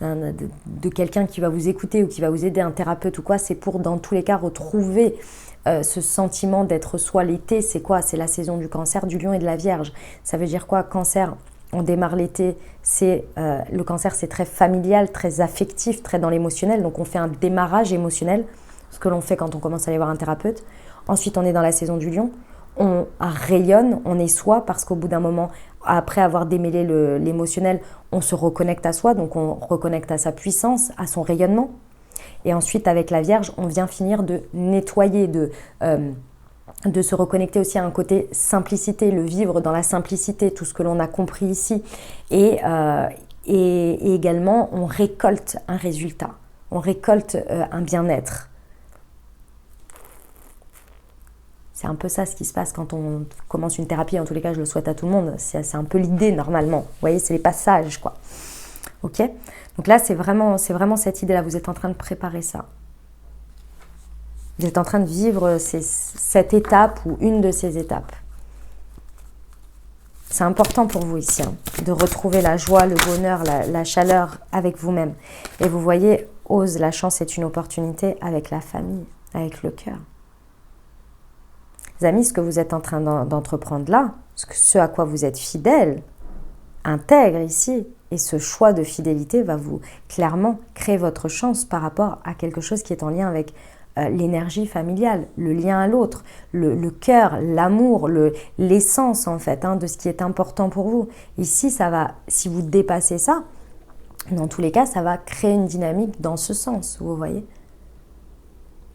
de quelqu'un qui va vous écouter ou qui va vous aider, un thérapeute ou quoi, c'est pour dans tous les cas retrouver ce sentiment d'être soi. L'été, c'est quoi? C'est la saison du Cancer, du Lion et de la Vierge. Ça veut dire quoi? Cancer, on démarre l'été, le Cancer, c'est très familial, très affectif, très dans l'émotionnel. Donc on fait un démarrage émotionnel, ce que l'on fait quand on commence à aller voir un thérapeute. Ensuite, on est dans la saison du Lion. On rayonne, on est soi, parce qu'au bout d'un moment, après avoir démêlé l'émotionnel, on se reconnecte à soi, donc on reconnecte à sa puissance, à son rayonnement. Et ensuite, avec la Vierge, on vient finir de nettoyer, de se reconnecter aussi à un côté simplicité, le vivre dans la simplicité, tout ce que l'on a compris ici. Et également, on récolte un résultat, on récolte un bien-être. C'est un peu ça ce qui se passe quand on commence une thérapie. En tous les cas, je le souhaite à tout le monde. C'est un peu l'idée normalement. Vous voyez, c'est les passages, quoi. Ok? Donc là, c'est vraiment cette idée-là. Vous êtes en train de préparer ça. Vous êtes en train de vivre cette étape ou une de ces étapes. C'est important pour vous ici, hein, de retrouver la joie, le bonheur, la chaleur avec vous-même. Et vous voyez, ose, la chance est une opportunité avec la famille, avec le cœur. Les amis, ce que vous êtes en train d'entreprendre là, ce à quoi vous êtes fidèle, intègre ici, et ce choix de fidélité va vous clairement créer votre chance par rapport à quelque chose qui est en lien avec l'énergie familiale, le lien à l'autre, le cœur, l'amour, l'essence en fait, hein, de ce qui est important pour vous. Ici, ça va, si vous dépassez ça, dans tous les cas, ça va créer une dynamique dans ce sens, vous voyez.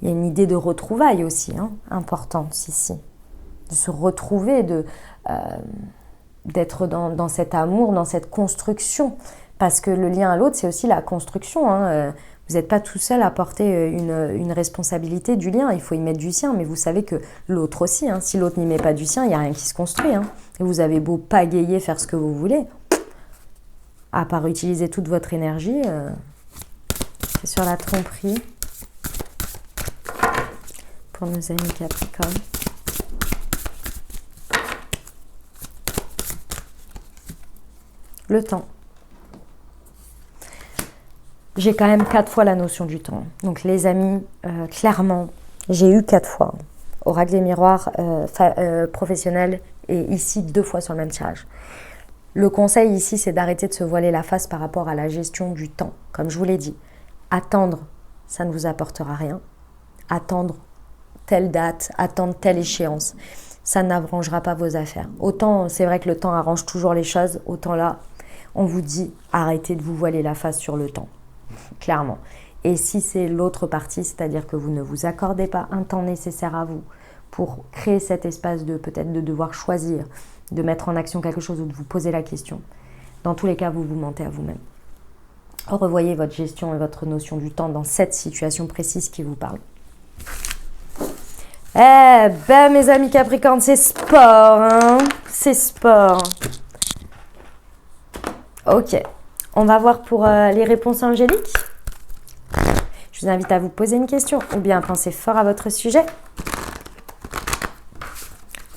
Il y a une idée de retrouvailles aussi, hein, importante ici, de se retrouver, d'être dans cet amour, dans cette construction, parce que le lien à l'autre, c'est aussi la construction, hein. Vous n'êtes pas tout seul à porter une responsabilité du lien, il faut y mettre du sien, mais vous savez que l'autre aussi, hein, si l'autre n'y met pas du sien, il n'y a rien qui se construit, hein. Et vous avez beau pagayer, faire ce que vous voulez, à part utiliser toute votre énergie, c'est sur la tromperie pour nos amis Capricorne. Le temps. J'ai quand même 4 fois la notion du temps. Donc les amis, clairement, j'ai eu 4 fois. Oracle des miroirs professionnel et ici 2 fois sur le même tirage. Le conseil ici, c'est d'arrêter de se voiler la face par rapport à la gestion du temps. Comme je vous l'ai dit, attendre, ça ne vous apportera rien. Attendre telle date, attendre telle échéance, ça n'arrangera pas vos affaires. Autant, c'est vrai que le temps arrange toujours les choses, autant là, on vous dit arrêtez de vous voiler la face sur le temps. Clairement. Et si c'est l'autre partie, c'est-à-dire que vous ne vous accordez pas un temps nécessaire à vous pour créer cet espace de peut-être de devoir choisir, de mettre en action quelque chose ou de vous poser la question, dans tous les cas, vous vous mentez à vous-même. Revoyez votre gestion et votre notion du temps dans cette situation précise qui vous parle. Eh ben, mes amis Capricorne, c'est sport, hein, c'est sport. Ok. On va voir pour les réponses angéliques. Je vous invite à vous poser une question ou bien à penser fort à votre sujet.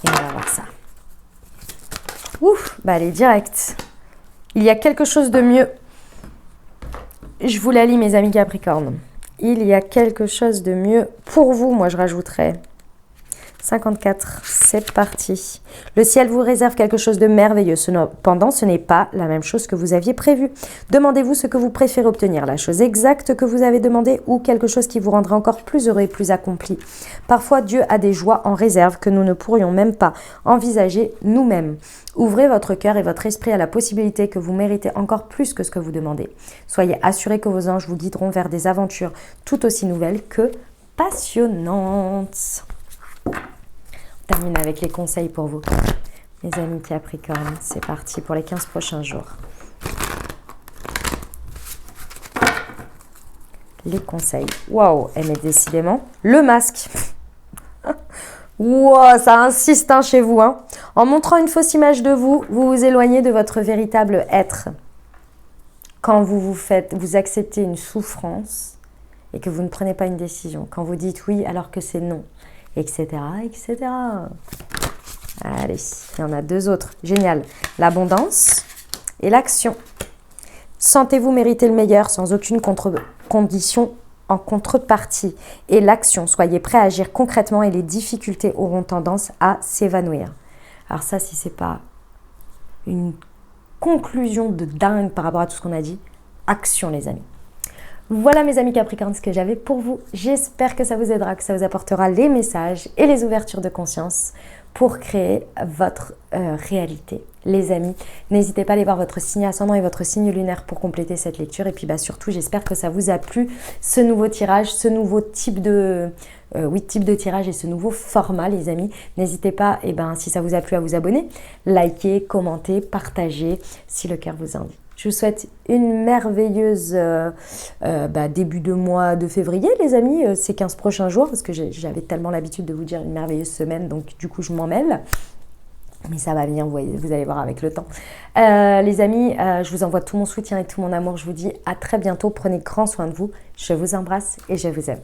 Et on va voir ça. Ouf, bah allez, direct. Il y a quelque chose de mieux. je vous la lis, mes amis Capricorne. Il y a quelque chose de mieux pour vous, moi je rajouterais. 54, c'est parti. Le ciel vous réserve quelque chose de merveilleux. Cependant, ce n'est pas la même chose que vous aviez prévu. Demandez-vous ce que vous préférez obtenir, la chose exacte que vous avez demandée ou quelque chose qui vous rendra encore plus heureux et plus accompli. Parfois, Dieu a des joies en réserve que nous ne pourrions même pas envisager nous-mêmes. Ouvrez votre cœur et votre esprit à la possibilité que vous méritez encore plus que ce que vous demandez. Soyez assurés que vos anges vous guideront vers des aventures tout aussi nouvelles que passionnantes. On termine avec les conseils pour vous, mes amis Capricorne. C'est parti pour les 15 prochains jours. Les conseils. Waouh, mais décidément, le masque. Wow, ça insiste chez vous. En montrant une fausse image de vous, vous vous éloignez de votre véritable être. Quand vous acceptez une souffrance et que vous ne prenez pas une décision. Quand vous dites oui alors que c'est non. Etc., etc. Allez, il y en a deux autres. Génial. L'abondance et l'action. Sentez-vous mériter le meilleur sans aucune condition en contrepartie. Et l'action, soyez prêts à agir concrètement et les difficultés auront tendance à s'évanouir. Alors ça, si ce n'est pas une conclusion de dingue par rapport à tout ce qu'on a dit, action les amis. Voilà mes amis Capricorne ce que j'avais pour vous. J'espère que ça vous aidera, que ça vous apportera les messages et les ouvertures de conscience pour créer votre réalité. Les amis, n'hésitez pas à aller voir votre signe ascendant et votre signe lunaire pour compléter cette lecture. Et puis surtout, j'espère que ça vous a plu, ce nouveau tirage, ce nouveau type de tirage et ce nouveau format les amis. N'hésitez pas, si ça vous a plu, à vous abonner, liker, commenter, partager si le cœur vous invite. Je vous souhaite une merveilleuse début de mois de février, les amis, ces 15 prochains jours, parce que j'avais tellement l'habitude de vous dire une merveilleuse semaine, donc du coup je m'en mêle. Mais ça va venir, vous allez voir avec le temps. Les amis, je vous envoie tout mon soutien et tout mon amour. Je vous dis à très bientôt. Prenez grand soin de vous. Je vous embrasse et je vous aime.